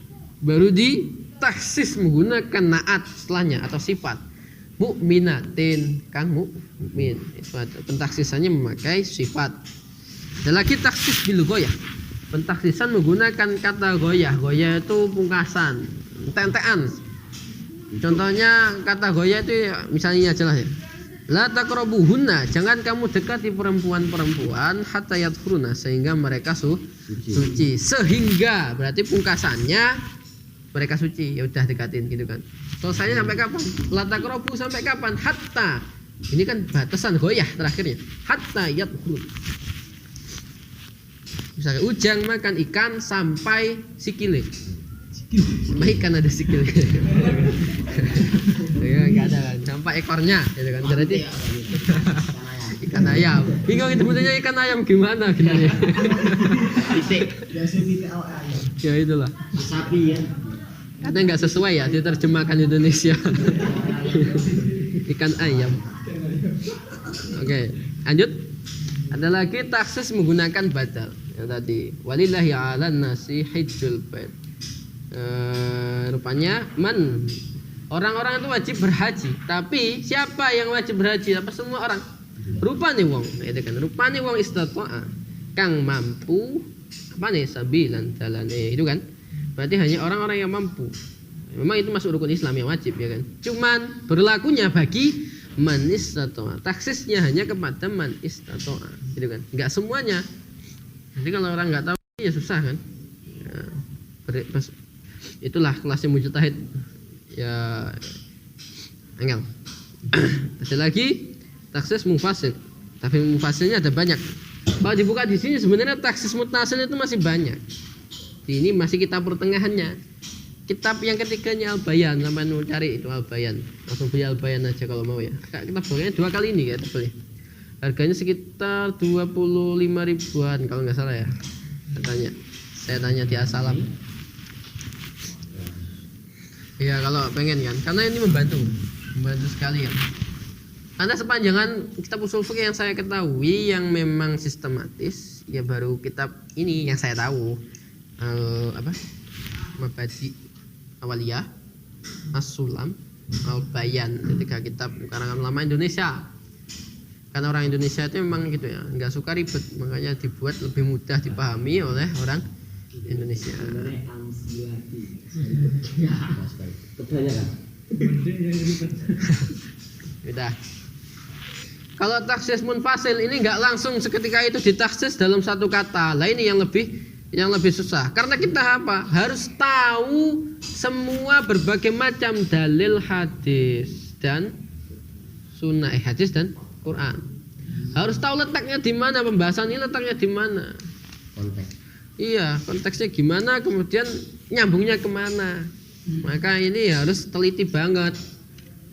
Baru ditaksis menggunakan naat setelahnya atau sifat mukminatin, kang mukmin. Itu pentaksisannya memakai sifat. Ada lagi taksis bil ghoyah, pentaksisan menggunakan kata ghoyah. Ghoyah itu pungkasan, tentean. Contohnya kata ghoyah itu misalnya aja lah ya. La taqrabuhunna, jangan kamu dekati perempuan-perempuan hatta yadkhuruna, sehingga mereka suci. Sehingga berarti pungkasannya mereka suci, ya udah dekatin gitu kan. Selesainya sampai kapan? La taqrabu sampai kapan? Hatta. Ini kan batasan goyah terakhirnya. Hatta yadkhurun. Misalnya ujang makan ikan sampai sikile. Sampai ikan ada sikile. Ya enggak ada kan, sampai ekornya gitu kan. Berarti ikan ayam. Bingung itu sebetulnya ikan ayam gimana gitu ya. Ya itulah. Sapi ya. Katanya enggak sesuai ya diterjemahkan Indonesia. Ikan ayam. Oke, lanjut. Ada lagi taksis menggunakan badal. Yang tadi walillahi 'alan nasi hajjul bait. Rupanya orang-orang itu wajib berhaji, tapi siapa yang wajib berhaji? Apa semua orang? Rupane wong, itu kan. Rupane wong istata'a, kang mampu apa nih sabilan dalane, itu kan. Berarti hanya orang-orang yang mampu. Memang itu masuk rukun Islam yang wajib ya kan. Cuman berlakunya bagi man istata'a. Taksisnya hanya kepada man istata'a, gitu kan. Enggak semuanya. Jadi kalau orang enggak tahu ya susah kan. Ya, itulah kelasnya mujtahid. Ya angel. Ada lagi taksis mufasil. Tapi mufasilnya ada banyak. Kalau dibuka di sini sebenarnya taksis mutasil itu masih banyak. Ini masih kitab pertengahannya. Kitab yang ketiganya Al-Bayan, sampai mau cari itu Al-Bayan. Langsung beli Al-Bayan aja kalau mau ya. Kita belinya 2 kali ini kita beli. Harganya sekitar 25 ribuan kalau nggak salah ya. Saya tanya di Asalam. Ya kalau pengen kan, karena ini membantu sekali kan. Karena sepanjangan kitab usul fikih yang saya ketahui yang memang sistematis, ya baru kitab ini yang saya tahu. Mabadi Awaliyah, As-Sulam, Al-Bayan, 3 kitab karangan ulama Indonesia. Karena orang Indonesia itu memang gitu ya, nggak suka ribet, makanya dibuat lebih mudah dipahami oleh orang Indonesia. Udah. Kalau taksis munfasil ini nggak langsung seketika itu ditaksis dalam satu kata. Lah ini yang lebih susah. Karena kita apa? Harus tahu semua berbagai macam dalil hadis dan sunnah, hadis dan Quran. Harus tahu letaknya di mana, pembahasan ini letaknya di mana. Konteks. Iya, konteksnya gimana, kemudian nyambungnya kemana. Maka ini harus teliti banget.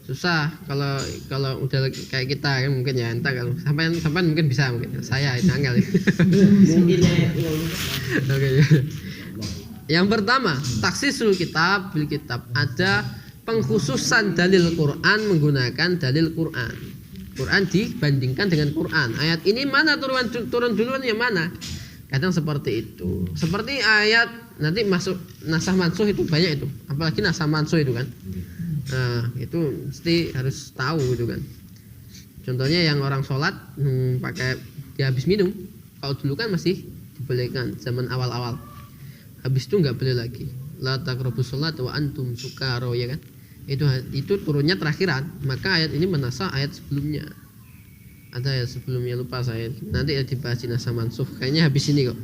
Susah kalau udah kayak kita kan mungkin ya, entah kalau sampai mungkin bisa, mungkin saya itu angel. Mungkin ya. Oke. Yang pertama, taksisul kitab bil kitab, ada pengkhususan dalil Quran menggunakan dalil Quran. Quran dibandingkan dengan Quran. Ayat ini mana turun duluan yang mana? Kadang seperti itu. Seperti ayat nanti masuk nasah mansuh itu banyak itu. Apalagi nasah mansuh itu kan. Nah, itu mesti harus tahu gitu kan. Contohnya yang orang sholat pakai dia habis minum. Kalau dulu kan masih dibolehkan zaman awal-awal. Habis itu nggak boleh lagi. La taqrabus sholat wa antum sukaro, ya kan? Itu turunnya terakhiran. Maka ayat ini menasah ayat sebelumnya. Ada ayat sebelumnya, lupa saya. Nanti ya dibahas di nasah mansukh. Kayaknya habis ini kok.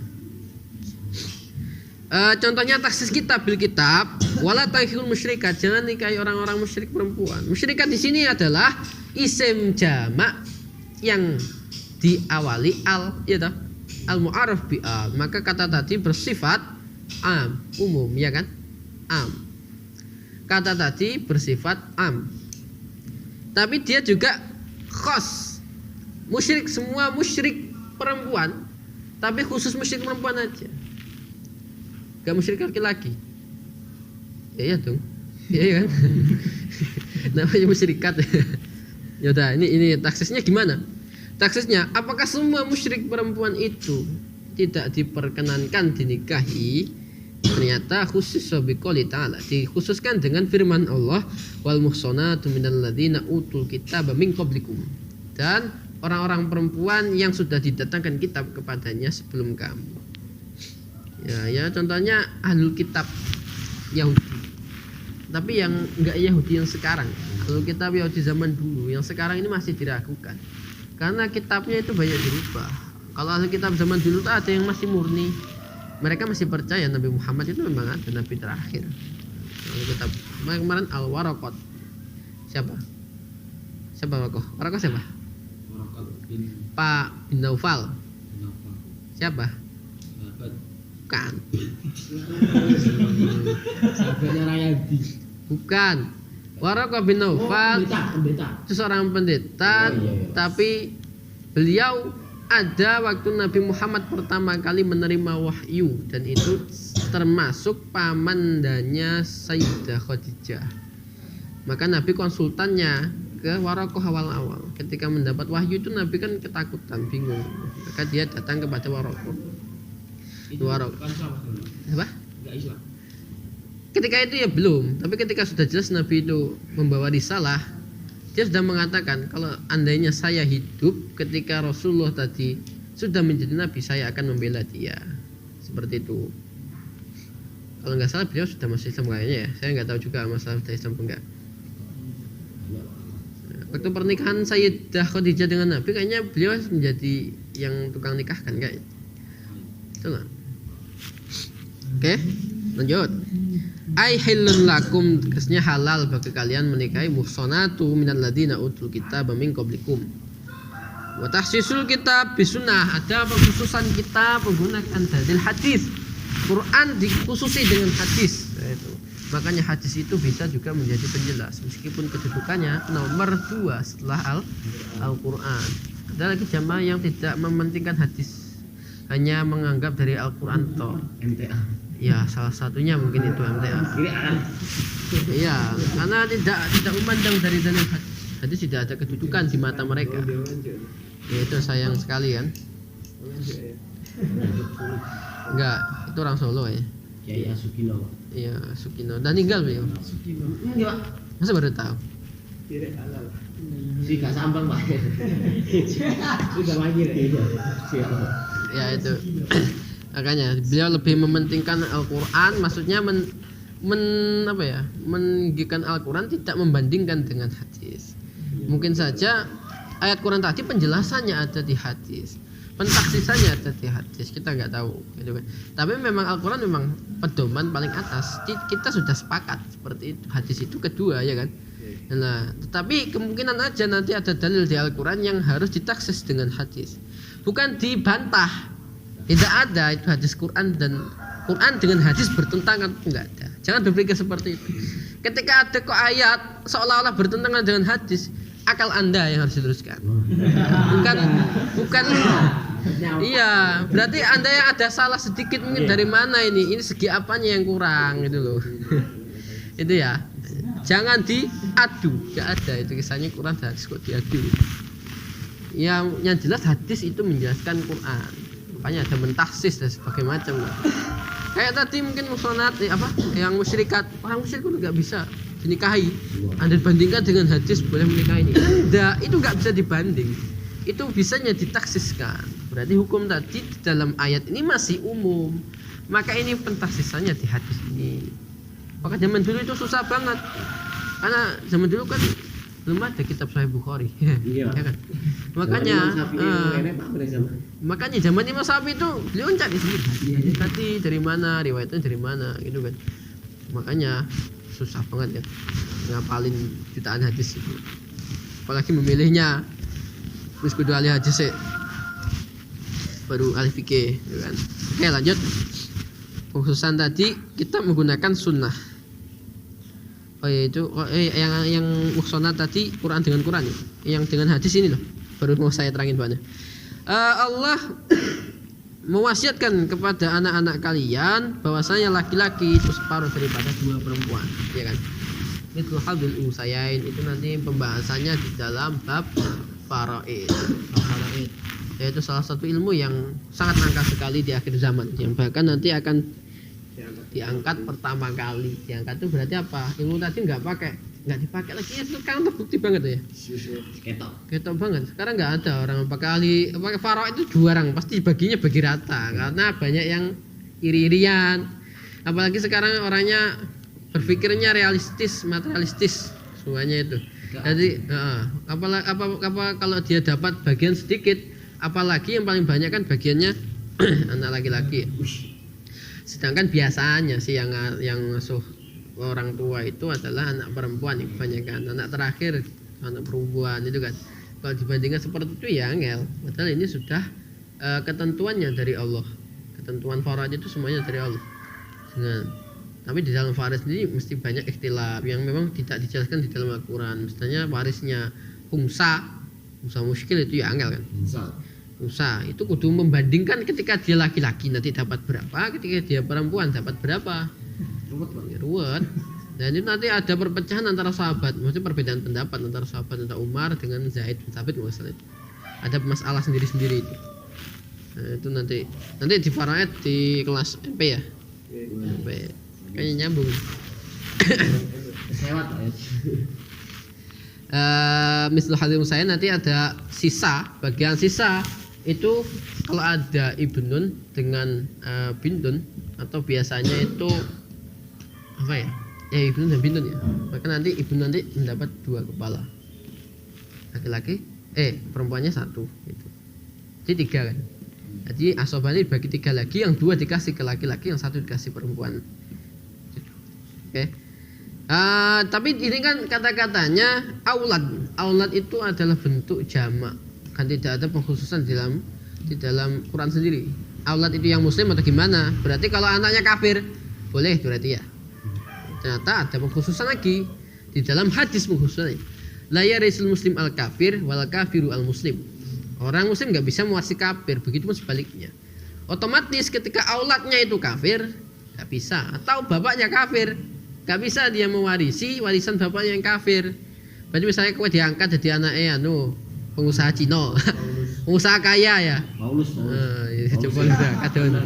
Contohnya taksis kitab bil kitab wala tankihul musyrikat, jangan nikahi orang-orang musyrik perempuan. Musyrikat di sini adalah isim jamak yang diawali al, ya toh? Al mu'arraf bi al. Maka kata tadi bersifat am, umum, ya kan? Am. Kata tadi bersifat am. Tapi dia juga khos. Musyrik, semua musyrik perempuan, tapi khusus musyrik perempuan aja. Gak musyrik laki-laki. Ya dong. Iya kan? Namanya musyrikat. Ya udah, ini taksisnya gimana? Taksisnya, apakah semua musyrik perempuan itu tidak diperkenankan dinikahi? Ternyata khusus biqouli ta'ala, dikhususkan dengan firman Allah, wal muhsanatu minal ladzina utul kitaba min qablikum, dan orang-orang perempuan yang sudah didatangkan kitab kepadanya sebelum kamu. Ya contohnya ahlul kitab Yahudi. Tapi yang enggak Yahudi yang sekarang. Ahlul kitab Yahudi zaman dulu, yang sekarang ini masih diragukan. Karena kitabnya itu banyak dirubah. Kalau ahlul kitab zaman dulu tuh ada yang masih murni. Mereka masih percaya Nabi Muhammad itu memang ada nabi terakhir. Ahlul kitab. Kemarin Al-Waraqat. Siapa Warokoh? Warokoh siapa? Pak bin Naufal. Siapa? Bukan. Sahabatnya Rayadi. Bukan. Warokoh bin Naufal itu seorang pendeta, iya. tapi beliau ada waktu Nabi Muhammad pertama kali menerima wahyu, dan itu termasuk pamandanya Sayyidah Khadijah. Maka Nabi konsultannya ke Warokoh awal-awal. Ketika mendapat wahyu itu Nabi kan ketakutan, bingung. Maka dia datang kepada Warokoh. Warokoh. Apa? Enggak Islam. Ketika itu ya belum, tapi ketika sudah jelas Nabi itu membawa risalah, dia sudah mengatakan kalau andainya saya hidup ketika Rasulullah tadi sudah menjadi Nabi, saya akan membela dia. Seperti itu. Kalau nggak salah beliau sudah masuk Islam kayaknya ya. Saya nggak tahu juga masalah sudah Islam enggak. Waktu pernikahan Sayyidah Khadijah dengan Nabi, kayaknya beliau menjadi yang tukang nikahkan kayak. Itulah. Oke, lanjut. Ai halal lakum, maksudnya halal bagi kalian menikahi muhsanatu minal ladzina utul kitaba min qablikum. Wa tahsisul kitab bisunnah, ada pengkhususan kita menggunakan dalil hadis. Quran dikhususi dengan hadis. Itu. Makanya hadis itu bisa juga menjadi penjelas meskipun kedudukannya nomor 2 setelah Al-Qur'an. Ada lagi jamaah yang tidak mementingkan hadis, hanya menganggap dari Al-Qur'an toh. MTA. Ya, salah satunya mungkin itu MTA. Iya, karena tidak memandang dari dalil hadis. Hadis tidak ada kedudukan di mata mereka. Ya, itu sayang sekali kan. Enggak, itu orang Solo ya. Kiai Asukino. Iya, Sukino. Dan tinggal beliau. Enggak. Masa baru tahu? Si gak sambang Pak. Sudah wajib itu. Ya itu. Makanya beliau lebih mementingkan Al-Qur'an, maksudnya meninggikan Al-Qur'an, tidak membandingkan dengan hadis. Mungkin saja ayat Quran tadi penjelasannya ada di hadis, pentaksisannya ada di hadis, kita nggak tahu gitu kan. Tapi memang Al-Qur'an memang pedoman paling atas. Kita sudah sepakat seperti itu. Hadis itu kedua ya kan. Nah, tetapi kemungkinan aja nanti ada dalil di Al-Qur'an yang harus ditaksis dengan hadis. Bukan dibantah. Tidak ada itu hadis Quran dan Quran dengan hadis bertentangan, enggak ada. Jangan berpikir seperti itu. Ketika ada kok ayat seolah-olah bertentangan dengan hadis, akal Anda yang harus diteruskan. Bukan. Iya, berarti Anda yang ada salah sedikit mungkin dari mana ini? Ini segi apanya yang kurang gitu loh. Itu ya. Jangan diadu, enggak ada itu kisahnya Quran dan hadis kok diadu. yang jelas hadis itu menjelaskan Quran. Makanya ada mentahsis dan sebagainya macam. Kayak tadi mungkin musonat yang musyrikat, orang musyrik itu nggak bisa dinikahi. Anda bandingkan dengan hadis boleh menikahi ini. Enggak, itu nggak bisa dibanding. Itu bisanya ditaksiskan. Berarti hukum tadi di dalam ayat ini masih umum. Maka ini pentaksisannya di hadis ini. Maka zaman dulu itu susah banget. Karena zaman dulu kan belum ada kitab Sahih Bukhari. Iya. Ya kan? Makanya zaman Imam Syafi'i itu beliau cari sendiri. Tadi dari mana, riwayatnya dari mana gitu kan. Makanya susah banget ya ngapalin jutaan hadis itu. Apalagi memilihnya. Wis kudu ahli hadis sih. Baru ahli fikih gitu kan. Oke, lanjut. Khususan tadi kita menggunakan sunnah. Oh ya itu yang muhsanat tadi Quran dengan Quran ya. Yang dengan hadis ini loh. Baru mau saya terangin banyak. Allah mewasiatkan kepada anak-anak kalian bahwasanya laki-laki itu separuh daripada dua perempuan, ya kan? Itu hadil unsayain itu nanti pembahasannya di dalam bab faraid. Yaitu salah satu ilmu yang sangat langka sekali di akhir zaman yang bahkan nanti akan diangkat pertama kali. Diangkat itu berarti apa? Ilmu tadi nggak dipakai lagi ya, sekarang terbukti banget ya. Ketok banget. Sekarang nggak ada orang pakai faraid itu dua orang pasti baginya bagi rata karena banyak yang iri-irian. Apalagi sekarang orangnya berpikirnya realistis, materialistis semuanya itu. Jadi apa kalau dia dapat bagian sedikit, apalagi yang paling banyak kan bagiannya anak laki-laki. Sedangkan biasanya sih yang ngasuh orang tua itu adalah anak perempuan yang kebanyakan. Anak terakhir anak perempuan itu kan. Kalau dibandingkan seperti itu ya angel. Padahal ini sudah ketentuannya dari Allah. Ketentuan faraid itu semuanya dari Allah. Tapi di dalam faraid sendiri mesti banyak ikhtilaf yang memang tidak dijelaskan di dalam Al-Quran. Misalnya warisnya unsa muskil itu ya angel kan. Unsa itu kudu membandingkan ketika dia laki-laki nanti dapat berapa, ketika dia perempuan dapat berapa. Ruwet. Dan itu nanti ada perpecahan antara sahabat, maksudnya perbedaan pendapat antara sahabat antara Umar dengan Zaid bin Thabit masalah itu. Ada masalah sendiri-sendiri itu. Nah, itu nanti di faraid di kelas MP ya. MP. Kayaknya nyambung. Sewat Misal hadir saya nanti ada sisa, bagian sisa itu kalau ada ibnun dengan bintun atau biasanya itu apa ya? Ya ibnun dan bintun ya. Maka nanti ibnun nanti mendapat 2 kepala. Laki-laki, perempuannya 1 gitu. Jadi 3 kan. Jadi asobani dibagi 3 lagi, yang 2 dikasih ke laki-laki, yang 1 dikasih perempuan. Oke. Tapi ini kan kata-katanya aulad itu adalah bentuk jamak, kan tidak ada pengkhususan di dalam Quran sendiri. Aulad itu yang muslim atau gimana? Berarti kalau anaknya kafir boleh berarti ya. Ternyata ada pengkhususan lagi di dalam hadis pengkhususan. La yarisul muslim al kafir wal kafiru al muslim. Orang muslim nggak bisa mewarisi kafir, begitupun sebaliknya. Otomatis ketika auladnya itu kafir nggak bisa, atau bapaknya kafir gak bisa dia mewarisi warisan bapaknya yang kafir. Berarti misalnya kowe diangkat jadi anaknya pengusaha Cina. Pengusaha kaya ya. Paulus. Coba kadon.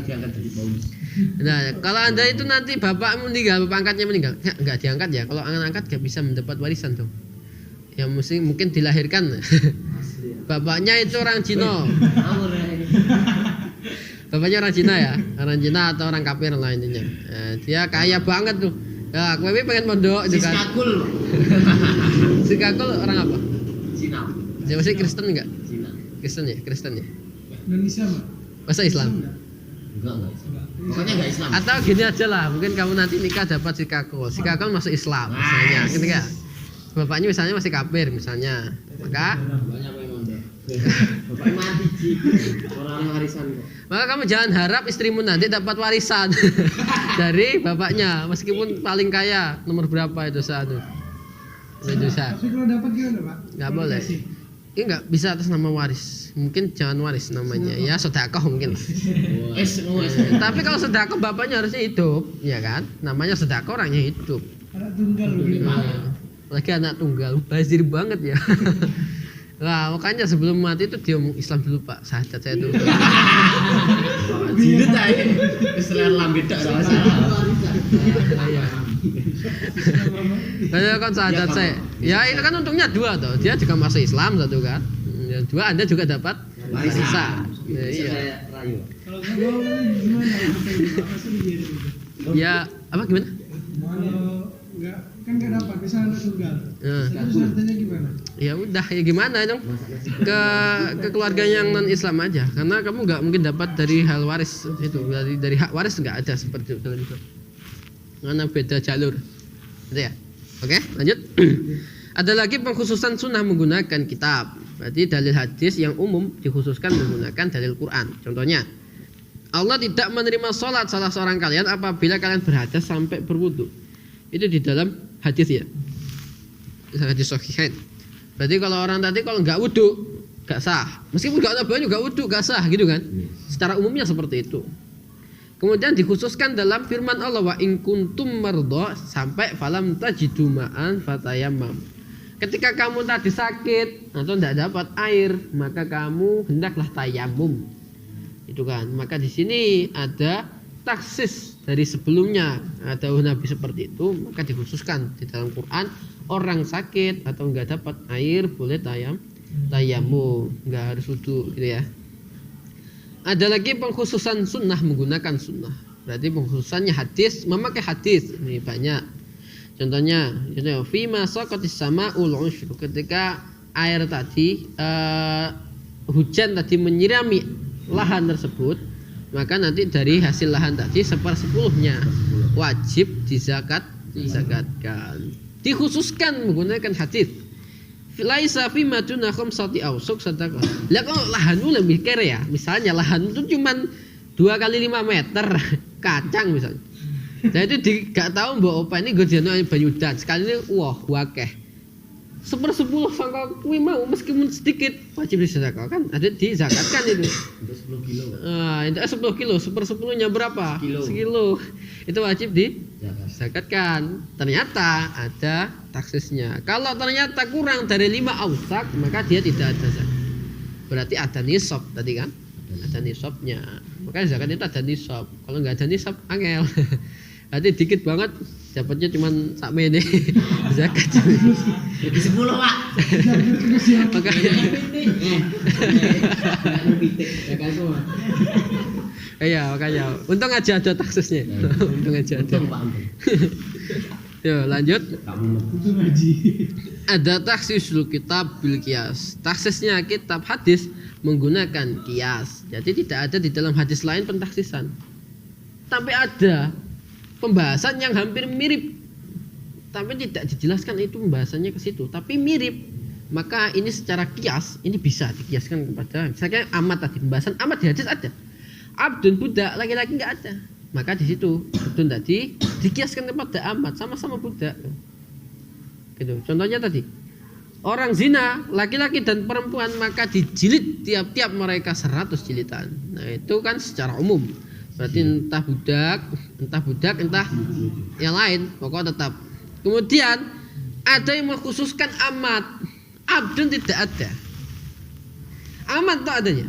Nah, kalau Anda itu nanti bapak meninggal, bapak angkatnya meninggal, enggak diangkat ya. Kalau angkat gak bisa mendapat warisan dong. Ya mungkin dilahirkan. Bapaknya itu orang Cina. Bapaknya orang Cina ya. Orang Cina atau orang kafir lah intinya. Dia kaya banget tuh. Ya, kowe pengen mondok juga. Sikakul orang apa? Cina. Dia masih Kristen enggak? Cina. Kristen ya? Indonesia, Pak. Masa Islam? Enggak. Pokoknya enggak Islam. Atau gini aja lah, mungkin kamu nanti nikah dapat sikakul. Sikakul masuk Islam misalnya, gitu ya. Bapaknya misalnya masih kafir misalnya. Maka banyak yang mondok. Bapaknya mati sih. Orang warisan kok. Maka kamu jangan harap istrimu nanti dapat warisan dari bapaknya, meskipun paling kaya nomor berapa itu saat itu. Dosa. Tapi kalau dapat gimana, Pak? Nggak boleh. Ini nggak bisa atas nama waris. Mungkin jangan waris namanya. Ya sedekah mungkin. Tapi kalau sedekah bapaknya harusnya hidup, ya kan? Namanya sedekah orangnya hidup. Anak tunggal begitu. Lagi anak tunggal, bazir banget ya. Lah makanya sebelum mati itu dia ngomong Islam dulu Pak, syahadat saya dulu. Jilet ae. Wis ler lambe tok ora salah. Iya. Saya kan syahadat saya. Ya itu kan untungnya dua toh. Dia juga masuk Islam satu kan. Ya, dua Anda juga dapat warisan. Ya, iya. Rayu. Kalau nggak mau gimana? Pasti digiring. Ya apa gimana? Kalau nggak kan nggak dapat, misalnya anak tunggal. Nah, Terus artinya gimana? ya udah ya gimana dong? Ke keluarga yang non Islam aja. Karena kamu nggak mungkin dapat dari hal waris itu, dari hak waris nggak ada seperti itu dalam itu. Karena beda jalur. Gitu ya. Oke, lanjut. Ada lagi pengkhususan sunnah menggunakan kitab. Berarti dalil hadis yang umum dikhususkan menggunakan dalil Quran. Contohnya, Allah tidak menerima sholat salah seorang kalian apabila kalian berhadas sampai berwudu. Itu di dalam hadis ya. Hadis sahihain. Berarti kalau orang tadi kalau nggak wudu nggak sah. Meskipun nggak ada baju nggak wudu nggak sah gitu kan. Secara umumnya seperti itu. Kemudian dikhususkan dalam firman Allah wa in kuntum mardha sampai falam tajidu ma'an fatayammam. Ketika kamu tadi sakit atau tidak dapat air, maka kamu hendaklah tayamum. Itu kan. Maka di sini ada taksis dari sebelumnya ada Nabi seperti itu, maka dikhususkan di dalam Quran orang sakit atau enggak dapat air boleh tayamum, enggak harus wudu gitu ya. Ada lagi pengkhususan sunnah menggunakan sunnah. Berarti pengkhususannya hadis memakai hadis. Ini banyak. Contohnya fima saqatis sama'ul usyru, ketika air tadi hujan tadi menyirami lahan tersebut, maka nanti dari hasil lahan tadi 1/10-nya wajib dizakatkan. Dikhususkan menggunakan hadis. Laisa fima duna khamsati awsuq sadaqah. Lah kalau lahanmu lebih kere ya, misalnya lahan itu cuman 2 kali 5 meter kacang misalnya. Jadi gak tahu mbok opo ini godjeno banyu udan. Sekali ini wah wakeh. 1/10 sangka kuwi mau meskipun sedikit wajib disedekahkan, ada dizakatkan itu. Untuk 10 kilo. Itu 10 kilo, 1/10-nya berapa? Sekilo. Itu wajib dizakatkan. Ternyata ada taksisnya. Kalau ternyata kurang dari 5 ausak, maka dia tidak ada zakat. Berarti ada nisab tadi kan? Ada nisabnya. Makanya zakat itu ada nisab. Kalau nggak ada nisab, angel. Berarti dikit banget, dapatnya cuma sakme ini zakat. Jadi 10 Pak. Makanya iya makanya untung aja ada taksisnya. Untung aja ada. Yo lanjut. Itu ngaji. Ada taksisul kitab bil qiyas. Taksisnya kitab hadis menggunakan qiyas. Jadi tidak ada di dalam hadis lain pentaksisan. Tapi ada pembahasan yang hampir mirip, tapi tidak dijelaskan itu pembahasannya ke situ, tapi mirip. Maka ini secara kias ini bisa dikiaskan kepada misalnya amat tadi, pembahasan amat di hadis ada. Abdun budak laki-laki nggak ada. Maka di situ abdun tadi dikiaskan kepada amat, sama-sama budak. Gitu. Contohnya tadi orang zina laki-laki dan perempuan maka dijilid tiap-tiap mereka 100 jilidan. Nah itu kan secara umum. Berarti entah budak, entah yang lain, pokoknya tetap. Kemudian ada yang mengkhususkan amat, abdun tidak ada. Amat tak adanya.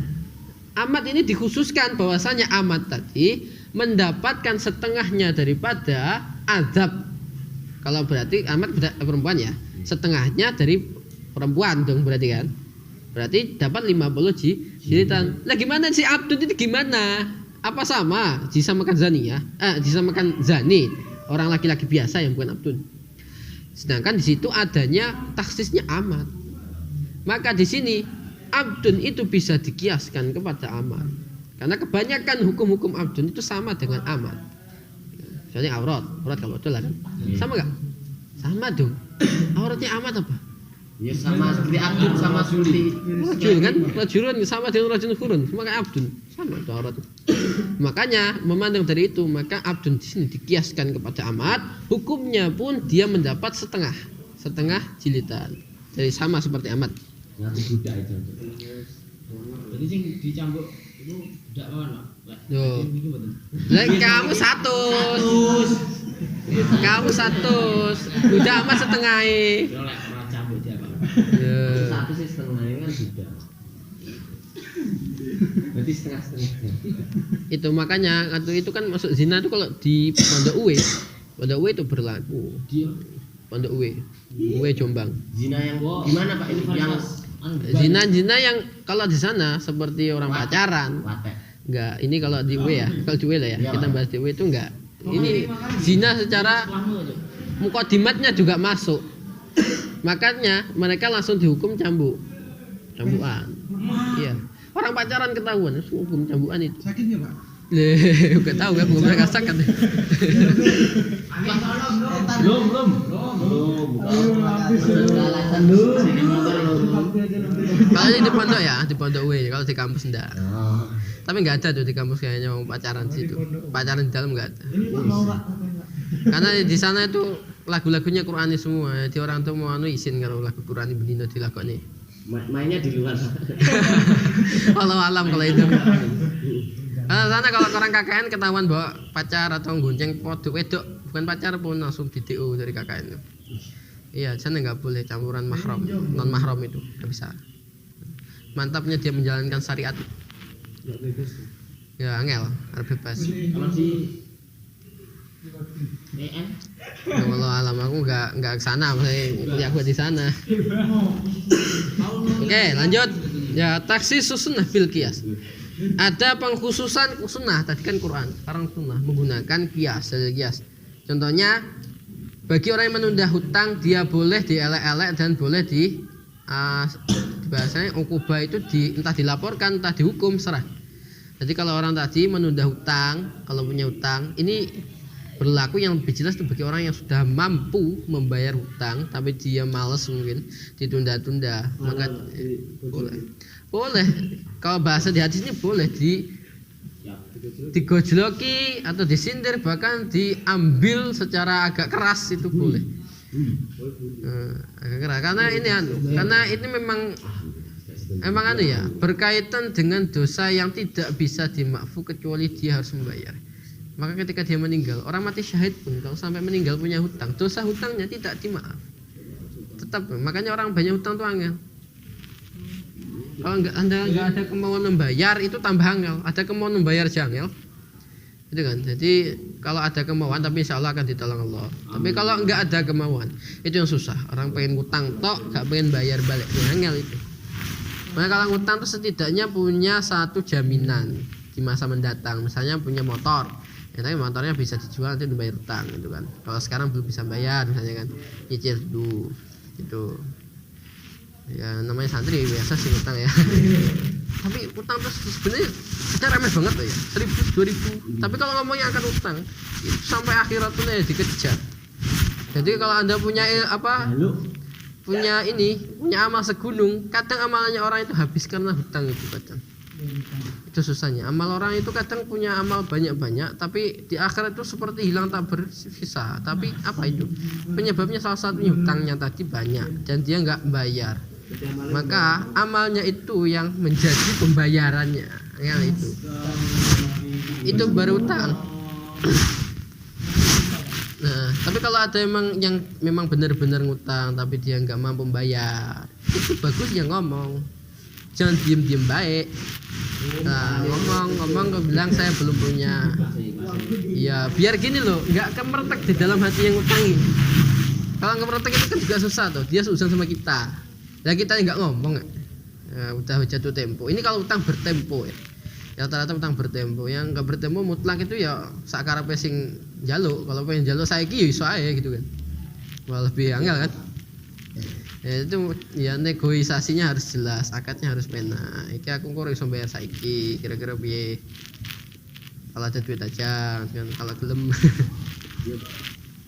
Amat ini dikhususkan bahwasanya amat tadi mendapatkan setengahnya daripada azab. Kalau berarti amat perempuan ya, setengahnya dari perempuan dong berarti kan. Berarti dapat 50 jilidan. Lah gimana sih abdun itu gimana? Apa sama disamakan zani ya? Disamakan zani orang laki-laki biasa yang bukan abdun. Sedangkan di situ adanya taksisnya amat. Maka di sini abdun itu bisa dikiaskan kepada amat. Karena kebanyakan hukum-hukum abdun itu sama dengan amat. Misalnya aurat kalau betul kan? Sama enggak? Sama dong. Auratnya amat apa? Ya sama seperti abdun sama suli. Rajul kan? Rajulun sama dengan rajul hurun, maka abdun sama itu aurat. Makanya memandang dari itu, maka abdun di sini dikiaskan kepada amat, hukumnya pun dia mendapat setengah jilidan. Jadi sama seperti amat. Ngaku budak itu. Jadi sing dicampur itu budak mana, Pak? Yo. Iki mboten. Lah kamu 100. Kamu 100. Budak amat setengah. Yo lek ora campur dia, Pak. Ya. Satu sih setengah ini kan sudah. Berarti setengah-setengah. Itu makanya itu kan masuk zina itu kalau di Pondok Uwe itu berlaku. Dia Pondok Uwe Jombang. Zina yang gimana Pak ini yang Zina yang kalau di sana seperti orang pacaran. watek. Enggak, ini kalau di Uwe ya. Kalau di Uwe lah ya. Iya, Kita Pak. bahas di Uwe itu enggak. Ini zina secara mukadimatnya juga masuk. Makanya mereka langsung dihukum cambukan. Iya. Orang pacaran ketahuan hukum cambukan itu. Sakitnya Pak? Enggak tahu ya, belum pernah rasakan. belum. Kalau di pondok ya, di pondok W, kalau di kampus enggak. Oh. Tapi enggak ada tuh di kampus kayaknya mau pacaran di situ. Pacaran di dalam enggak ada. Ini Pak mau Pak? Karena di sana itu lagu-lagunya Qur'ani semua. Jadi orang tuh mau izin kalau lagu Qur'ani bendino dilakoni. Mainnya di luar. Walau alam kalau itu. Karena sana kalau orang KKN ketahuan bawa pacar atau gonceng podok wedok, bukan pacar pun langsung di DO dari KKN itu. Iya, sana nggak boleh campuran mahram, non mahram itu nggak bisa. Mantapnya dia menjalankan syariat. Ya angel, harus bebas. Kalau si EN Ya, walau alam aku nggak kesana, maksudnya kuliah gua di sana. Oke, lanjut. Ya taksi sunnah fil qiyas. Ada pengkhususan sunnah, tadi kan Quran, sekarang sunnah menggunakan qiyas, dalil qiyas. Contohnya bagi orang yang menunda hutang dia boleh dielek-elek dan boleh bahasanya ukubah itu entah dilaporkan entah dihukum serah. Jadi kalau orang tadi menunda hutang, kalau punya hutang, ini berlaku yang lebih jelas itu bagi orang yang sudah mampu membayar hutang tapi dia malas mungkin ditunda-tunda, maka boleh. Kalau bahasa di hadis ini boleh digojloki atau disindir, bahkan diambil secara agak keras itu boleh. Agak keras karena ini memang ya berkaitan dengan dosa yang tidak bisa dimaafkan kecuali dia harus membayar. Maka ketika dia meninggal, orang mati syahid pun kalau sampai meninggal punya hutang, dosa hutangnya tidak dimaaf. Tetap, makanya orang banyak hutang tuh angel. Kalau Anda nggak ada kemauan membayar itu tambah angel. Ada kemauan membayar jangel. Itu kan. Jadi kalau ada kemauan tapi insya Allah akan ditolong Allah. Tapi kalau nggak ada kemauan itu yang susah. Orang pengen hutang tok, nggak pengen bayar balik, angel itu. Maka kalau hutang itu setidaknya punya satu jaminan di masa mendatang. Misalnya punya motor. Ya, tapi motornya bisa dijual nanti dibayar hutang gitu kan. Kalau sekarang belum bisa bayar misalnya kan, nyicil dulu gitu. Ya namanya santri biasa sih hutang ya. Tapi hutang terus sebenarnya secara remeh banget loh ya, 1.000 2.000. Tapi kalau ngomongnya akan hutang itu sampai akhirat tuh ya dikejar. Jadi kalau Anda punya punya amal segunung, kadang amalannya orang itu habis karena hutang itu kadang. Itu susahnya. Amal orang itu kadang punya amal banyak-banyak, tapi di akhirat itu seperti hilang tak bersisa. Tapi apa itu? Penyebabnya salah satunya hutangnya tadi banyak dan dia nggak bayar. Maka amalnya itu yang menjadi pembayarannya. Ya itu. Itu baru hutang. Nah, tapi kalau ada yang memang benar-benar ngutang tapi dia nggak mampu bayar, itu bagus ya ngomong. Jangan diem-diem baik. Nah, ngomong bilang saya belum punya. Ya biar gini loh, nggak kemertek di dalam hati yang ngutangi. Kalau kemertek itu kan juga susah tuh. Dia seuzon sama kita. Ya kita nggak ngomong. Ya, udah jatuh tempo. Ini kalau utang bertempo ya. Ya rata-rata utang bertempo. Yang nggak bertempo mutlak itu ya sakarepe sing njaluk. Kalau pengen njaluk saiki ya iso ae gitu kan. Wah lebih angel kan. Ya itu ya negosiasinya harus jelas, akadnya harus penak. Iki aku kok iso bayar saiki, kira-kira piye? Kalau ada duit aja, kan kalau gelem.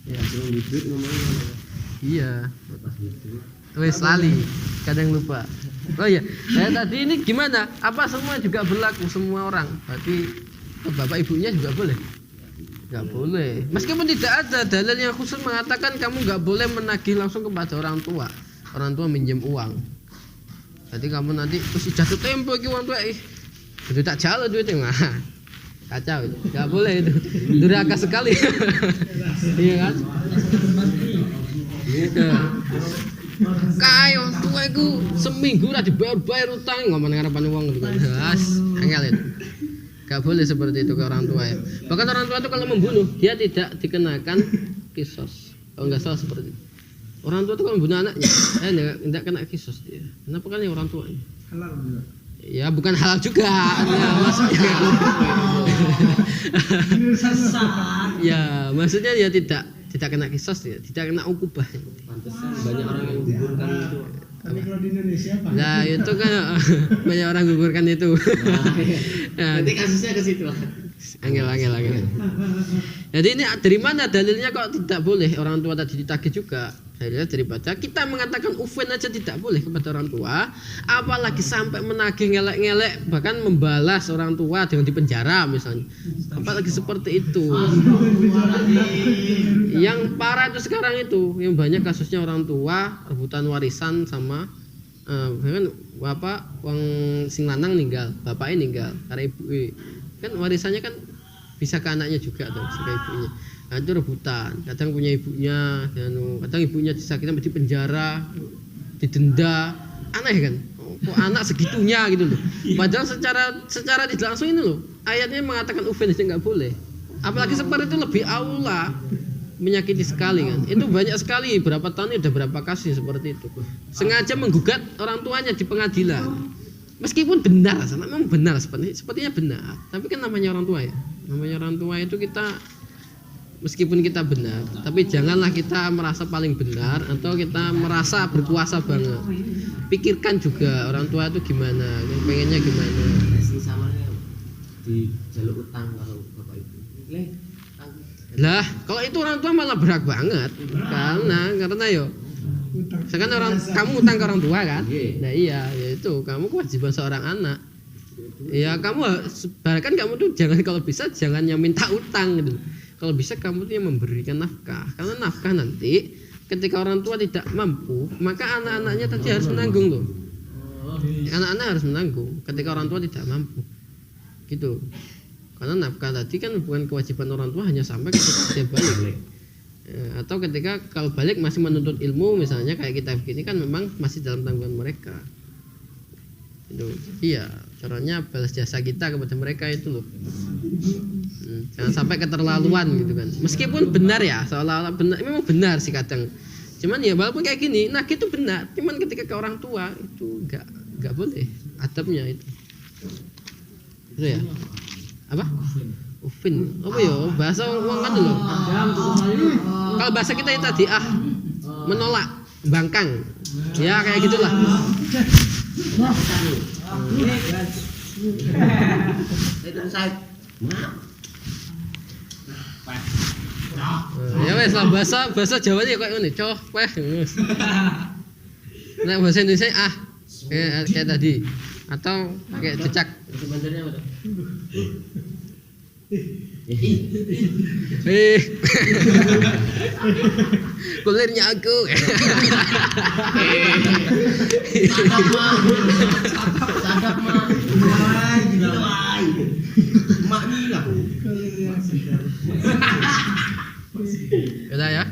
Ya, duit ngomongnya. Iya. Wes lali, kadang lupa. Oh iya, tadi ini gimana? Apa semua juga berlaku semua orang? Berarti bapak ibunya juga boleh? Nggak boleh. Meskipun tidak ada dalil yang khusus mengatakan kamu nggak boleh menagih langsung kepada orang tua. Orang tua minjem uang. Jadi kamu nanti terus jatuh tempo ki uang tua itu tak jalo duitnya mah. Kacau. Enggak boleh itu. Durhaka sekali. Iya kan? Gitu. Kae wong tuwa iku seminggu ora dibayar utang ngomong ngarepan wong gitu kan. Angel itu. Gak boleh seperti itu ke orang tua ya. Bahkan orang tua itu kalau membunuh dia tidak dikenakan kisos. Kalau nggak salah seperti itu. Orang tua itu kalau membunuh anaknya, tidak kena kisos dia. Kenapa kan orang tuanya? Halal juga. Ya bukan halal juga. Ya, maksudnya. Ya maksudnya dia tidak kena kisos dia, tidak kena ukubah. Pantesan banyak orang yang gugurkan itu. Tapi kalau di Indonesia Pak. Nah itu kan banyak orang gugurkan itu. Nanti kasusnya ke situ. Angel. Jadi ini dari mana dalilnya kok tidak boleh orang tua tadi ditagih juga? Dalilnya daripada kita mengatakan ufen aja tidak boleh kepada orang tua, apalagi sampai menagih ngelek-ngelek bahkan membalas orang tua dengan dipenjara misalnya. Apalagi seperti itu. Yang parah itu sekarang itu yang banyak kasusnya orang tua rebutan warisan sama kan bapak wong sing lanang ninggal, bapaknya ninggal karena ibu kan warisannya kan bisa ke anaknya juga atau bisa ke ibunya. Nah itu rebutan, kadang punya ibunya, kadang ibunya disakiti sampai di penjara, didenda, aneh kan? Kok anak segitunya gitu loh. Padahal secara tidak langsung ini loh, ayatnya mengatakan ufen itu nggak boleh. Apalagi seperti itu lebih aula, menyakiti sekali kan. Itu banyak sekali, berapa tahun ini udah berapa kasus seperti itu. Sengaja menggugat orang tuanya di pengadilan. Meskipun benar, memang benar sepertinya benar. Tapi kan namanya orang tua ya. Namanya orang tua itu kita meskipun kita benar, tapi janganlah kita merasa paling benar atau kita merasa berkuasa banget. Pikirkan juga orang tua itu gimana, yang pengennya gimana. Sing samanya di jalur utang kalau bapak ibu. Lah, kalau itu orang tua malah berat banget. Karena yo sekarang kamu utang ke orang tua kan? Nah iya, ya itu kamu kewajiban seorang anak. Ya kamu bahkan kamu tuh jangan kalau bisa jangan yang minta utang gitu. Kalau bisa kamu tuh yang memberikan nafkah. Karena nafkah nanti ketika orang tua tidak mampu, maka anak-anaknya tadi harus menanggung loh. Anak-anak harus menanggung ketika orang tua tidak mampu. Gitu. Karena nafkah tadi kan bukan kewajiban orang tua hanya sampai ketika dia balik. Atau ketika kalau balik masih menuntut ilmu misalnya kayak kita begini kan memang masih dalam tanggungan mereka. Itu iya caranya balas jasa kita kepada mereka itu loh. Jangan sampai keterlaluan gitu kan. Meskipun benar ya seolah-olah benar, memang benar sih kadang. Cuman ya walaupun kayak gini, nah itu benar. Cuman ketika ke orang tua itu nggak boleh adabnya itu. Itu ya. Apa? Ufin. Apa ya? Bahasa wong kan lho. Kalau bahasa kita itu tadi menolak, bangkang. Ya kayak gitulah. Itu saya. Ya wes lah bahasa Jawa ini kayak ngene, coh, weh. Nah bahasa Indonesia kayak tadi atau pakai cecak. Sebenarnya apa? Kulirnya aku. Sadap mah. Mak hilang. Udah ya.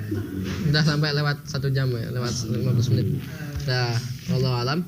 Udah sampai lewat 1 jam ya, lewat 15 menit. Dah, wallahu alam.